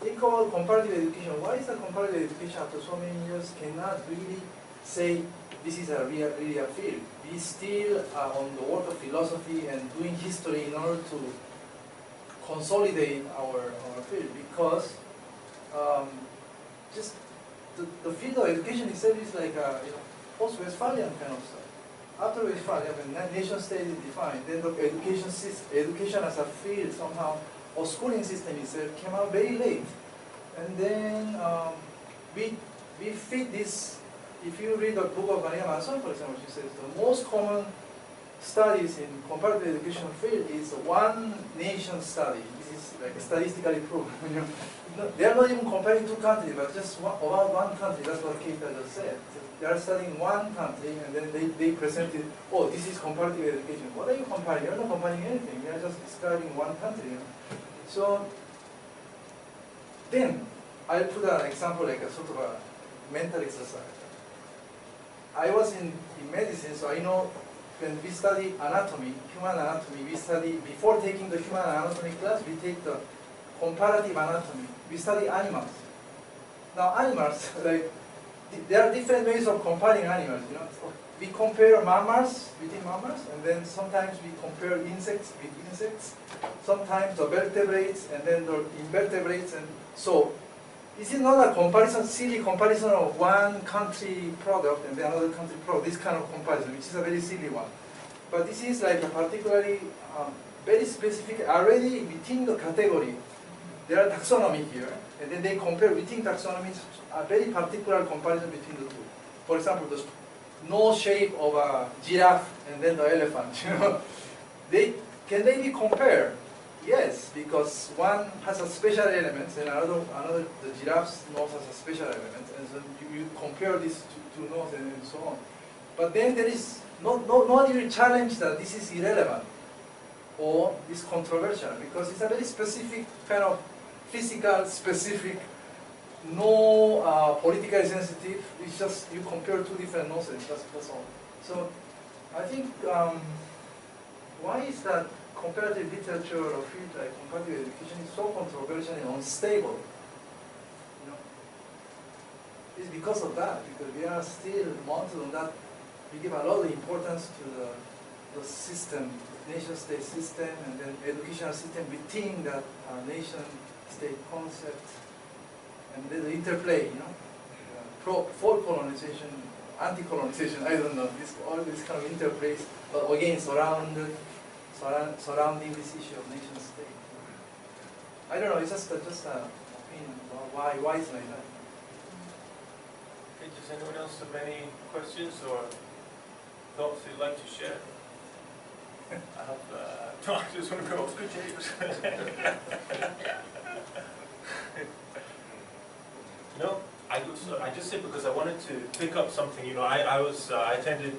Think about comparative education. Why is the comparative education after so many years cannot really say this is really a field? We still are on the work of philosophy and doing history in order to consolidate our field, because just the field of education itself is like a post-Westphalian kind of stuff. After Westphalia, when nation state is defined, then the education as a field somehow, or schooling system itself came out very late. And then we fit this. If you read the book of Maria Manson, for example, she says the most common studies in comparative education field is one nation study. This is like statistically proven. They are not even comparing two countries, but just about one country. That's what Keita just said. So they are studying one country, and then they presented, oh, this is comparative education. What are you comparing? You're not comparing anything. You're just describing one country. So then I'll put an example, like a sort of a mental exercise. I was in medicine, so I know when we study anatomy, human anatomy, we study, before taking the human anatomy class, we take the comparative anatomy. We study animals. Now animals, like, there are different ways of comparing animals, you know. So we compare mammals between mammals, and then sometimes we compare insects with insects, sometimes the vertebrates, and then the invertebrates, and so this is not a comparison, silly comparison of one country product and the another country product, this kind of comparison, which is a very silly one. But this is like a particularly very specific, already within the category. There are taxonomy here, and then they compare within taxonomies a very particular comparison between the two. For example, the nose shape of a giraffe and then the elephant. You know, can they be compared? Yes, because one has a special element, and another the giraffe's nose has a special element, and so you compare these two noses and so on. But then there is nobody will challenge that this is irrelevant or is controversial, because it's a very specific kind of physical, specific, no politically sensitive. It's just you compare two different noses. That's all. So I think why is that comparative literature or field like comparative education is so controversial and unstable? You know, It's because of that, because we are still mounted on that. We give a lot of importance to the system, nation-state system, and then educational system within that nation-state concept, and then the interplay, you know, for colonization, anti-colonization. I don't know. All this kind of interplays, but again, surrounding this issue of nation-state. I don't know. It's just an opinion. Why is it like that? Okay, does anyone else have any questions or thoughts they'd like to share? I have, I just want to go off the James. No, I just said because I wanted to pick up something. You know, I attended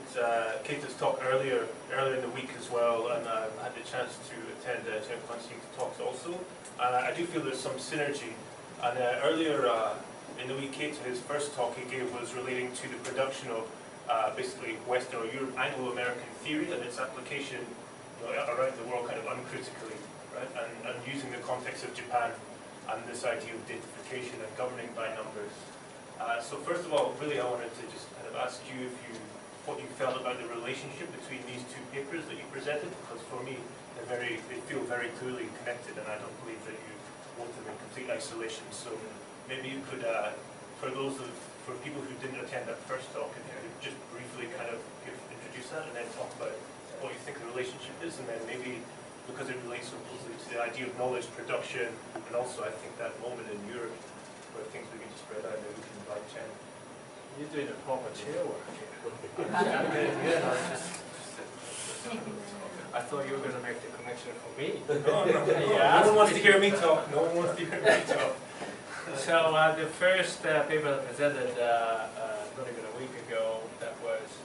Keita's talk earlier in the week as well, and I had the chance to attend Chen talks also. I do feel there's some synergy. And earlier in the week, Keita, his first talk he gave was relating to the production of basically Western or Anglo-American theory and its application, you know, around the world kind of uncritically, right? And using the context of Japan and this idea of datification and governing by numbers. So first of all, really I wanted to just kind of ask you what you felt about the relationship between these two papers that you presented, because for me they feel very clearly connected, and I don't believe that you want them in complete isolation. So maybe you could, for people who didn't attend that first talk, if you could just briefly kind of introduce that and then talk about what you think the relationship is, and then maybe, because it relates so closely to the idea of knowledge production, and also I think that moment in Europe where things begin to spread out, maybe we can invite Chen. You're doing a proper chair work here. I thought you were going to make the connection for me. No. No one wants to hear me talk. No one wants to hear me talk. So the first paper I presented not even a week ago, that was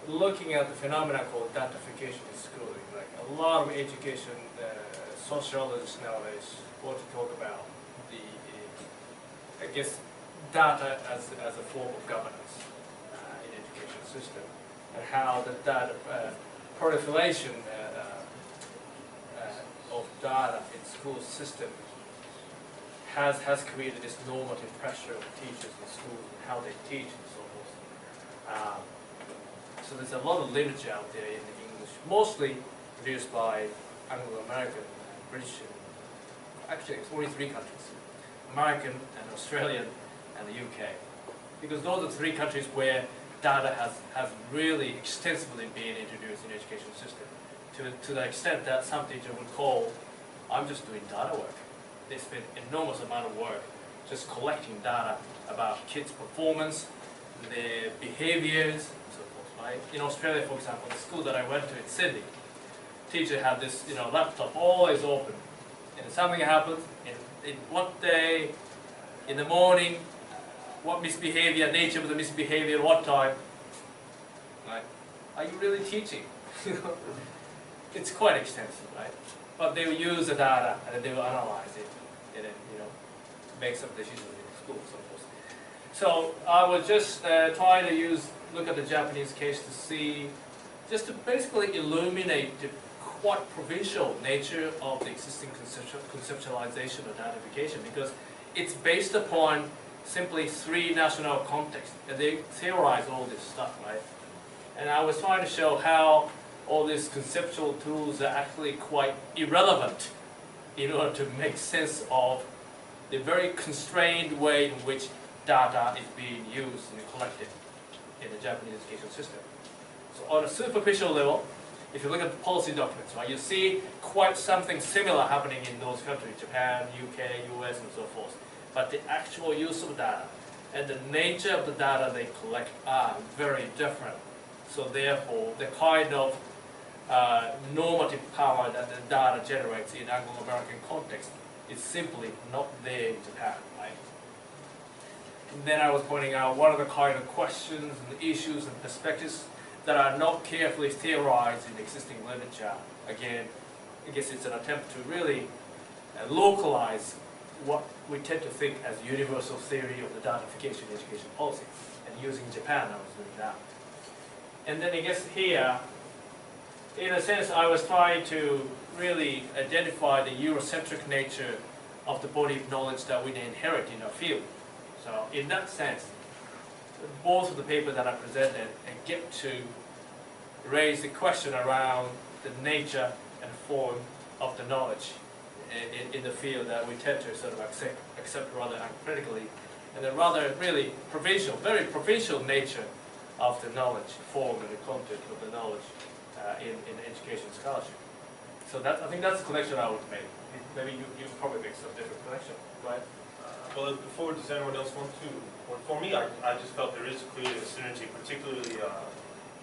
looking at the phenomena called datification in schooling. Like a lot of education sociologists nowadays want to talk about I guess, data as a form of governance in education system, and how the data proliferation of data in school system has created this normative pressure of teachers in schools and how they teach and so forth. So there's a lot of literature out there in English, mostly produced by Anglo-American, British, actually it's only 3 countries: American and Australian and the UK. Because those are 3 countries where data has really extensively been introduced in the education system, to the extent that some teacher would call, I'm just doing data work. They spend enormous amount of work just collecting data about kids' performance, their behaviors, and so forth, right? In Australia, for example, the school that I went to in Sydney, teacher had this, laptop always open. And if something happens, in what day, in the morning, what misbehavior, nature of the misbehavior, what time. Right? Are you really teaching? It's quite extensive, right? But they will use the data and then they will analyze it and then, make some decisions in the school, so forth. So I was just trying to look at the Japanese case to see, just to basically illuminate the quite provincial nature of the existing conceptualization of datification, because it's based upon simply 3 national contexts, and they theorize all this stuff, right? And I was trying to show how all these conceptual tools are actually quite irrelevant in order to make sense of the very constrained way in which data is being used and collected in the Japanese education system. So on a superficial level, if you look at the policy documents, right, you see quite something similar happening in those countries, Japan, UK, US, and so forth. But the actual use of data and the nature of the data they collect are very different. So therefore, the kind of normative power that the data generates in Anglo-American context is simply not there in Japan, right? And then I was pointing out what are the kind of questions and issues and perspectives that are not carefully theorized in existing literature. Again, I guess it's an attempt to really localize what we tend to think as universal theory of the datification education policy. And using Japan, I was doing that. And then I guess here, in a sense, I was trying to really identify the Eurocentric nature of the body of knowledge that we inherit in our field. So in that sense, both of the papers that I presented get to raise the question around the nature and form of the knowledge in the field that we tend to sort of accept rather uncritically, and the rather really provincial, very provincial nature of the knowledge, form and the content of the knowledge in education scholarship. So that, I think that's the connection I would make. Maybe you probably make some different connection, right? Well, before, does anyone else want to? Well, for me, I just felt there is clearly a synergy, particularly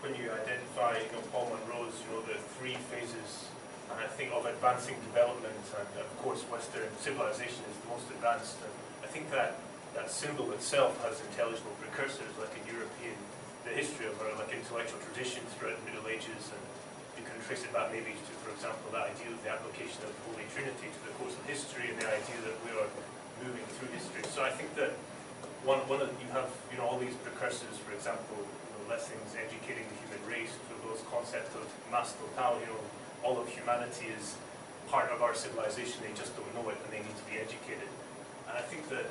when you identify, Paul Monroe's, the three phases, and I think of advancing development, and of course, Western civilization is the most advanced. And I think that symbol itself has intelligible precursors, like in the history of our intellectual tradition throughout the Middle Ages, and you can trace it back maybe to, for example, the idea of the application of the Holy Trinity to the course of history, and the idea that we are moving through history. So I think that one of you have all these precursors, for example, Lessing's educating the human race through those concepts of mass total, all of humanity is part of our civilization, they just don't know it and they need to be educated. And I think that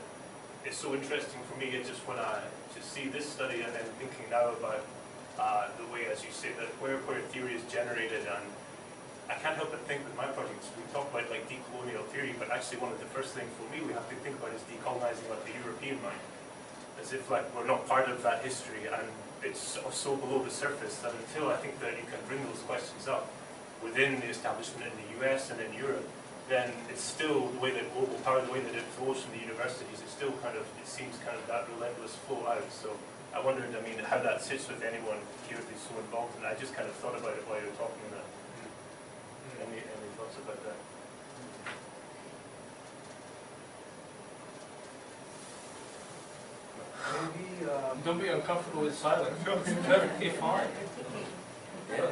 it's so interesting for me just when to see this study and then thinking now about the way, as you say, that where theory is generated. And I can't help but think with my projects, we talk about decolonial theory, but actually one of the first things for me we have to think about is decolonizing the European mind. As if we're not part of that history, and it's so below the surface that until I think that you can bring those questions up within the establishment in the US and in Europe, then it's still the way that global power, the way that it flows from the universities, it's still it seems that relentless flow out. So I wondered, how that sits with anyone here who's so involved, and I just thought about it while you were talking that. Any thoughts about that? Maybe Don't be uncomfortable with silence. It's perfectly fine. yeah.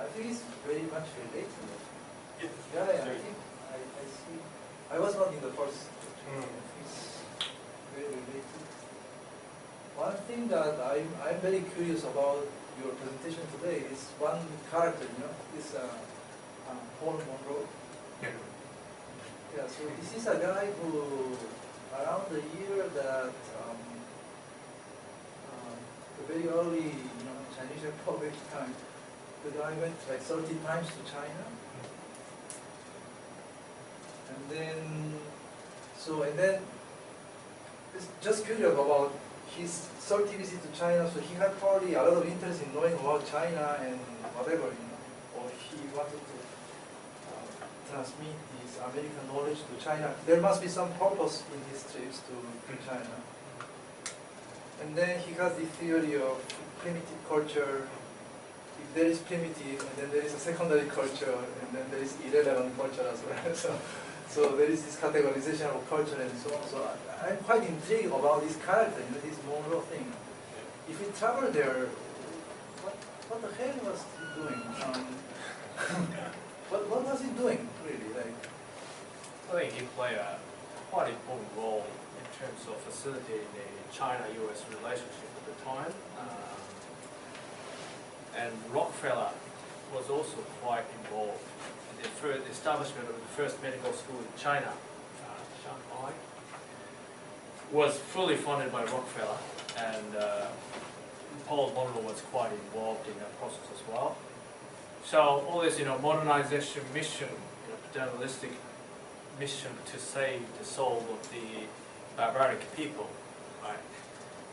I think it's very much related. Yeah, I think I see. I was not in the first. It's very related. One thing that I'm very curious about your presentation today is one character, this Paul Monroe. Yeah. Yeah, so this is a guy who, around the year that the very early, Chinese Republic time, the guy went 30 times to China. And then, it's just curious about his 30 visit to China, so he had probably a lot of interest in knowing about China and whatever, or he wanted to transmit his American knowledge to China. There must be some purpose in his trips to China. And then he has the theory of primitive culture. If there is primitive, and then there is a secondary culture, and then there is irrelevant culture as well. So there is this categorization of culture and so on. So I'm quite intrigued about this character, this Monroe thing. If we travel there, what the hell was he doing? What was he doing, really? I think he played a quite important role in terms of facilitating the China-US relationship at the time. And Rockefeller was also quite involved in the establishment of the first medical school in China, Shanghai, was fully funded by Rockefeller, and Paul Monroe was quite involved in that process as well. So all this, modernization mission, paternalistic mission to save the soul of the barbaric people, right?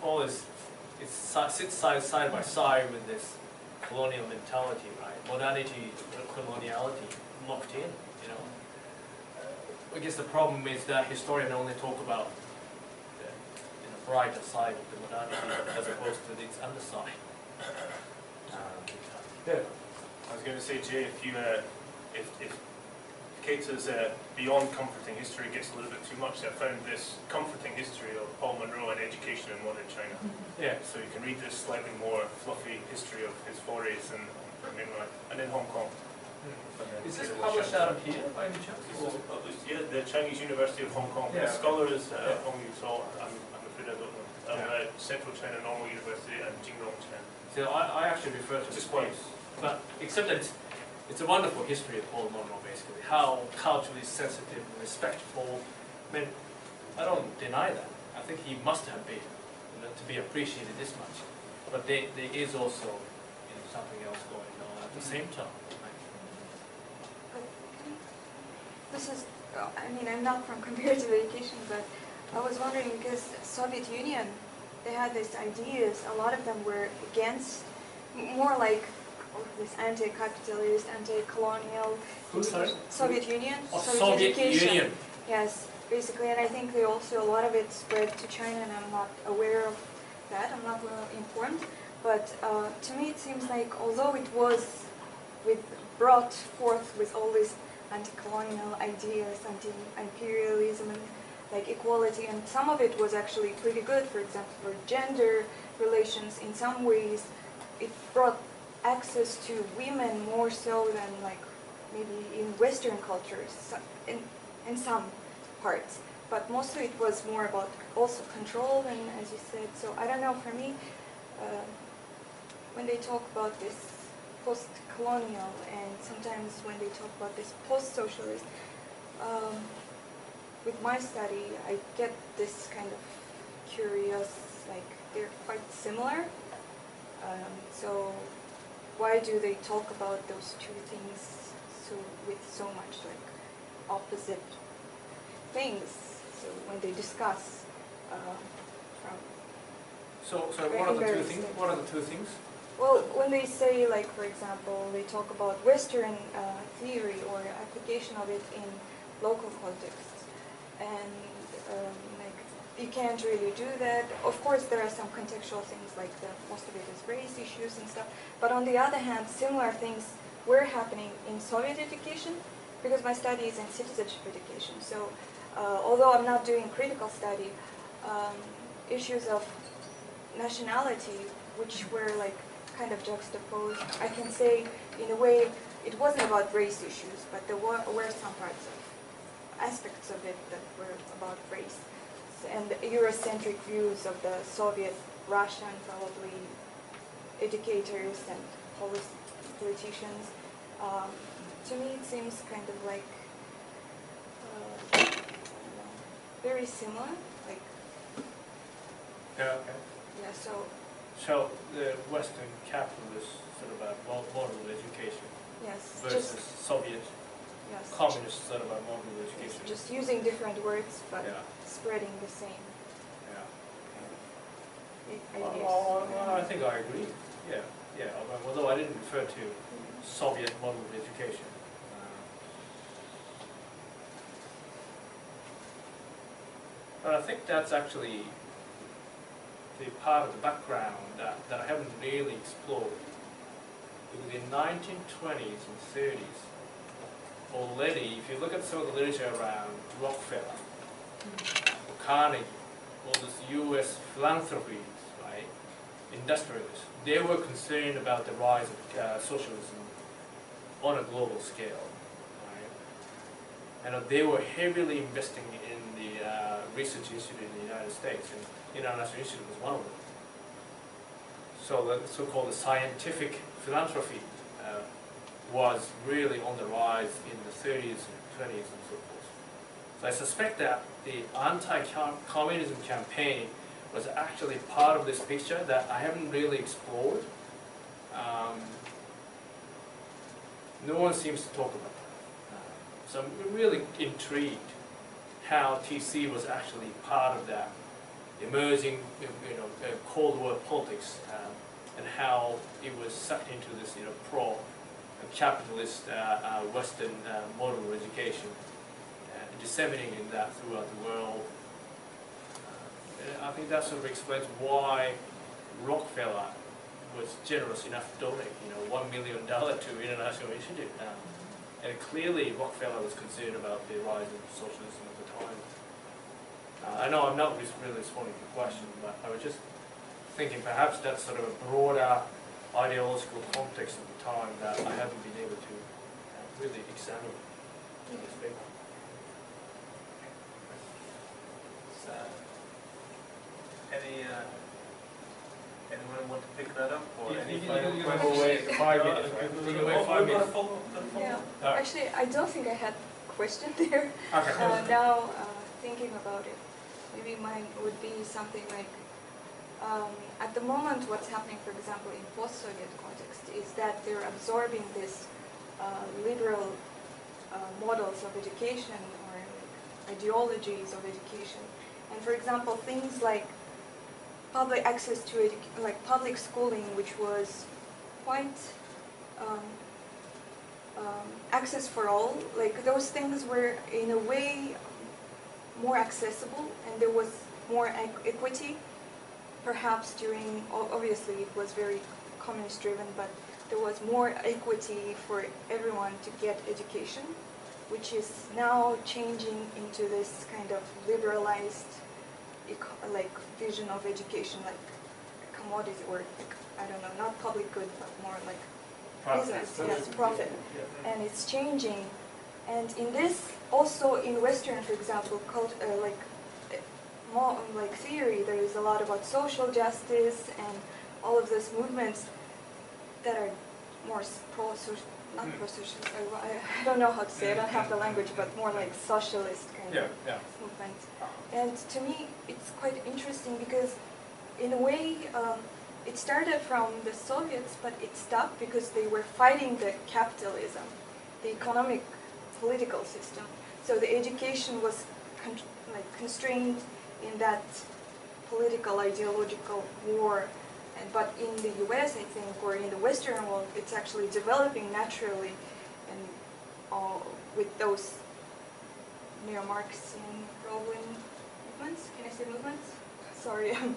All this, it sits side by side with this colonial mentality, right? Modernity, coloniality, locked in, I guess the problem is that historians only talk about the brighter side of the modernity as opposed to its underside. Yeah. I was going to say, Jay, if Keita's beyond comforting history gets a little bit too much, I found this comforting history of Paul Monroe and education in modern China. Yeah. So you can read this slightly more fluffy history of his forays in mainland and in Hong Kong. Is this published out of here by any chance? This is published, yeah, the Chinese University of Hong Kong. Yeah. The scholar is Hong Yu Saw, I'm afraid I don't know. Central China Normal University and Jingdong Chen. So I actually refer to this place, but except that it's a wonderful history of Paul Monroe, basically. How culturally sensitive and respectful. I mean, I don't deny that. I think he must have been, you know, to be appreciated this much. But there is also, you know, something else going on at the same time. This is, I mean, I'm not from comparative education, but I was wondering because Soviet Union, they had these ideas, a lot of them were against, more like this anti-capitalist, anti-colonial. Who, sorry? Soviet Union. Oh, Soviet education. Union. Yes, basically, and I think they also, a lot of it spread to China, and I'm not aware of that, I'm not well informed, but to me it seems like although it was brought forth with all these anti-colonial ideas, anti-imperialism, and like equality, and some of it was actually pretty good, for example, for gender relations. In some ways, it brought access to women more so than like maybe in Western cultures, in some parts. But mostly it was more about also control, and as you said, so I don't know, for me, when they talk about this post-colonial, and sometimes when they talk about this post-socialist, with my study, I get this kind of curious, like they're quite similar. So why do they talk about those two things with so much like opposite things? So when they discuss from So what are the two things? What are the two things? Well, when they say, like, for example, they talk about Western theory or application of it in local contexts, and like you can't really do that. Of course, there are some contextual things, like most of it is race issues and stuff. But on the other hand, similar things were happening in Soviet education, because my study is in citizenship education. So although I'm not doing critical study, issues of nationality, which were like kind of juxtaposed, I can say in a way it wasn't about race issues, but there were some parts of aspects of it that were about race, and the Eurocentric views of the Soviet Russian probably educators and politicians. To me it seems kind of like I don't know, very similar, like Yeah, okay. yeah, So the Western capitalist sort of about model education yes, versus just Soviet yes, communist sort of about model education. just using different words but Yeah. spreading the same Yeah. ideas. Well, I think I agree. Yeah, yeah. Although I didn't refer to Soviet model of education. But I think that's actually the part of the background that I haven't really explored. Because in 1920s and 30s, already, if you look at some of the literature around Rockefeller, Carnegie, all this U.S. philanthropies, right, industrialists, they were concerned about the rise of socialism on a global scale, right? And they were heavily investing in the research institute in the United States, and International Institute was one of them. So the so-called scientific philanthropy was really on the rise in the 30s and 20s and so forth. So I suspect that the anti-communism campaign was actually part of this picture that I haven't really explored. No one seems to talk about that. So I'm really intrigued how TC was actually part of that emerging, Cold War politics, and how it was sucked into this, pro-capitalist Western model of education, disseminating that throughout the world. I think that sort of explains why Rockefeller was generous enough to donate, $1 million to International Institute. And clearly Rockefeller was concerned about the rise of socialism at the time. I know I'm not really responding to the question, but I was just thinking perhaps that's sort of a broader ideological context at the time that I haven't been able to really examine in this paper. Anyone want to pick that up? Or You any can final go questions? away 5 minutes, right? You can wait 5 minutes. Yeah, All right. actually I don't think I had a question there. Okay. Now thinking about it. maybe mine would be something like, at the moment what's happening, for example, in post-Soviet context is that they're absorbing this liberal models of education or like ideologies of education. And for example, things like public access to public schooling, which was quite access for all, like those things were in a way more accessible, and there was more equity. Perhaps during, obviously it was very communist driven, but there was more equity for everyone to get education, which is now changing into this kind of liberalized like vision of education, like commodity, or like, I don't know, not public good, but more like business, yes, profit. And it's changing. And in this, also in Western, for example, more like theory, there is a lot about social justice and all of those movements that are more not pro-socialist, I don't know how to say, I don't have the language, but more like socialist kind of movement. And to me, it's quite interesting because in a way, it started from the Soviets, but it stopped because they were fighting the capitalism, the economic political system. So the education was constrained in that political ideological war. But in the US, I think, or in the Western world, it's actually developing naturally, and with those neo-Marxian probably movements. Can I say movements? Sorry, I'm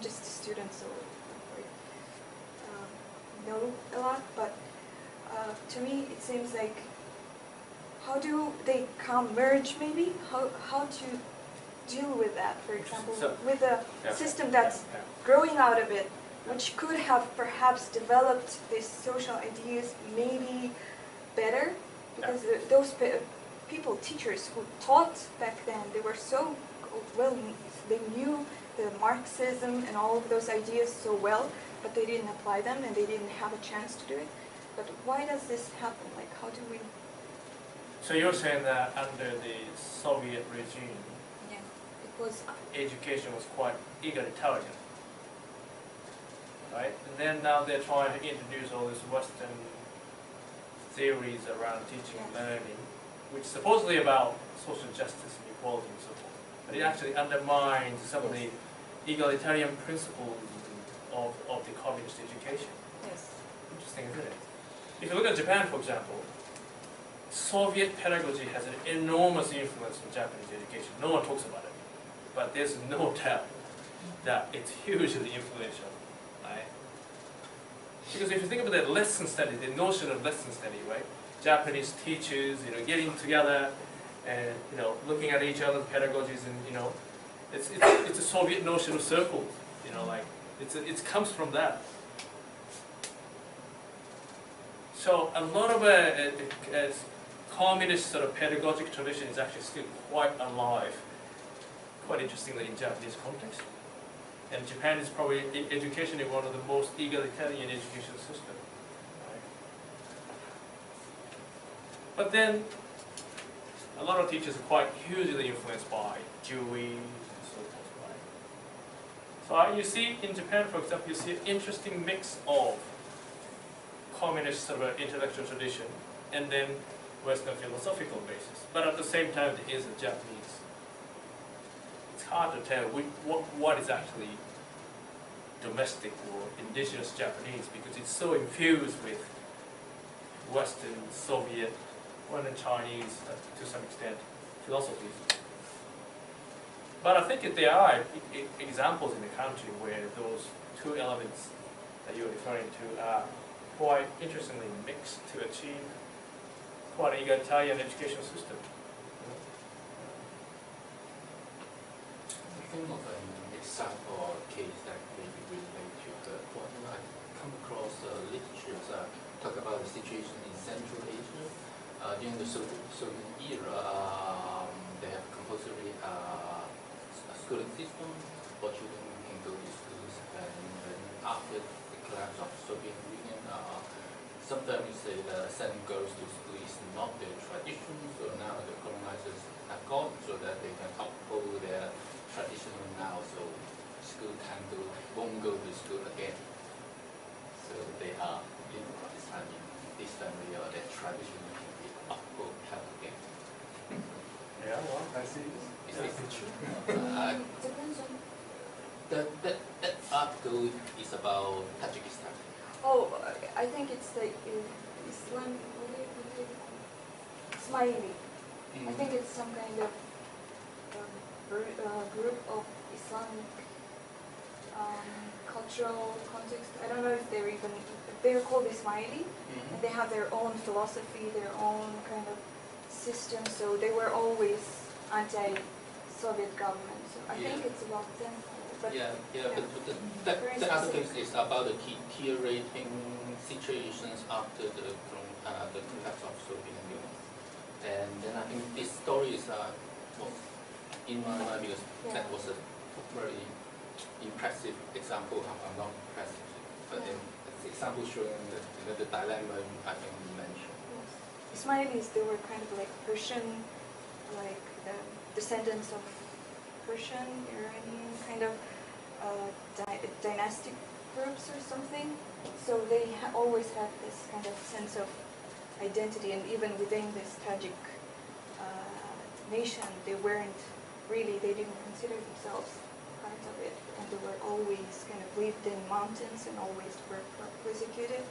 just a student, so I know a lot. But to me, it seems like, how do they merge maybe? How to deal with that, for example, with a system that's growing out of it, which could have perhaps developed these social ideas maybe better, because those people, teachers who taught back then, they were so well, they knew the Marxism and all of those ideas so well, but they didn't apply them and they didn't have a chance to do it. But why does this happen? Like, how do we? So you're saying that under the Soviet regime, education was quite egalitarian, right? And then now they're trying to introduce all these Western theories around teaching and learning, which is supposedly about social justice and equality and so forth. But it actually undermines some of the egalitarian principles of the communist education. Yes. Interesting, isn't it? If you look at Japan, for example, Soviet pedagogy has an enormous influence on Japanese education. No one talks about it. But there's no doubt that it's hugely influential, right? Because if you think about the lesson study, the notion of lesson study, right? Japanese teachers, getting together and, looking at each other's pedagogies, and, it's a Soviet notion of circles, it comes from that. So a lot of communist sort of pedagogic tradition is actually still quite alive, quite interestingly, in Japanese context. And Japan is probably educationally one of the most egalitarian education systems. Right? But then, a lot of teachers are quite hugely influenced by Dewey and so forth. Right? So you see in Japan, for example, you see an interesting mix of communist sort of intellectual tradition and then Western philosophical basis. But at the same time, there is a Japanese. It's hard to tell what is actually domestic or indigenous Japanese, because it's so infused with Western, Soviet, and Chinese, to some extent, philosophies. But I think that there are examples in the country where those two elements that you're referring to are quite interestingly mixed to achieve quite an egalitarian education system. I think of an example or case that maybe relate to the point. I come across literature that talk about the situation in Central Asia. During the Soviet era, they have compulsory schooling system for children who can go to schools, and after the collapse of the Soviet Union, sometimes you say that sending girls to school is not their tradition, so now the colonizers have gone so that they can uphold their traditional now, so school won't go to school again. So they are this family or their tradition can be uphold again. Yeah, well, I see. Is this true? Depends on. That article is about Tajikistan. Oh, I think it's the Islam. Ismaili. I think it's some kind of group of Islamic cultural context. I don't know if they're called Ismaili, and they have their own philosophy, their own kind of system. So they were always anti-Soviet government. So I think it's about them. But but the article is about the deteriorating situations after the collapse of Soviet Union. And then I think this story is in my mind because that was a very impressive example. I'm not impressive, but then it's an example showing the dilemma I think you mentioned. Yes. Ismailis, they were kind of like Persian, like the descendants of Persian, Iranian kind of dynastic groups or something. So they always had this kind of sense of identity, and even within this Tajik nation, they didn't consider themselves part of it, and they were always kind of lived in mountains and always were persecuted.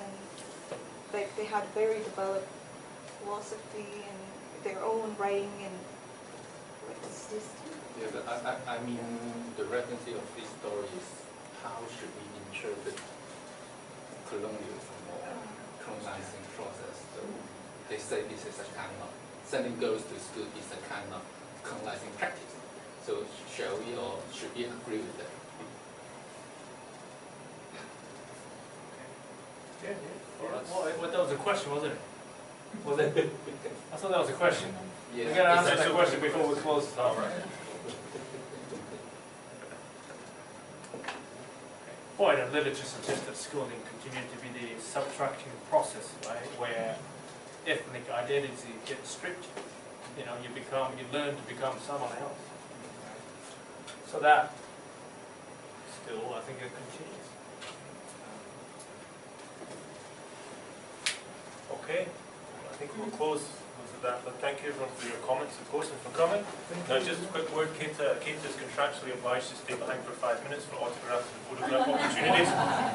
And like they had very developed philosophy and their own writing and system. Yeah, but I mean the relevancy of this story is how should we interpret colonialism or colonizing process? So they say this is a kind of sending girls to school is a kind of colonizing practice. So shall we or should we agree with that? Well, that was a question, wasn't it? Was it? I thought that was a question. Yeah. We gotta answer that question before we close it off, right? Point of literature suggests that schooling continued to be the subtracting process, right, where ethnic identity gets stripped. You learn to become someone else. So that still, I think, it continues. Okay, I think we'll close with that, but thank you everyone for your comments, of course, and for coming. Now, just a quick word, Keita is contractually obliged to stay behind for 5 minutes for autographs and photograph opportunities,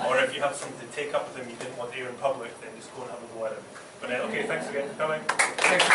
or if you have something to take up with him you didn't want to hear in public, then just go and have a go at him. But okay, thanks again for coming. Thanks.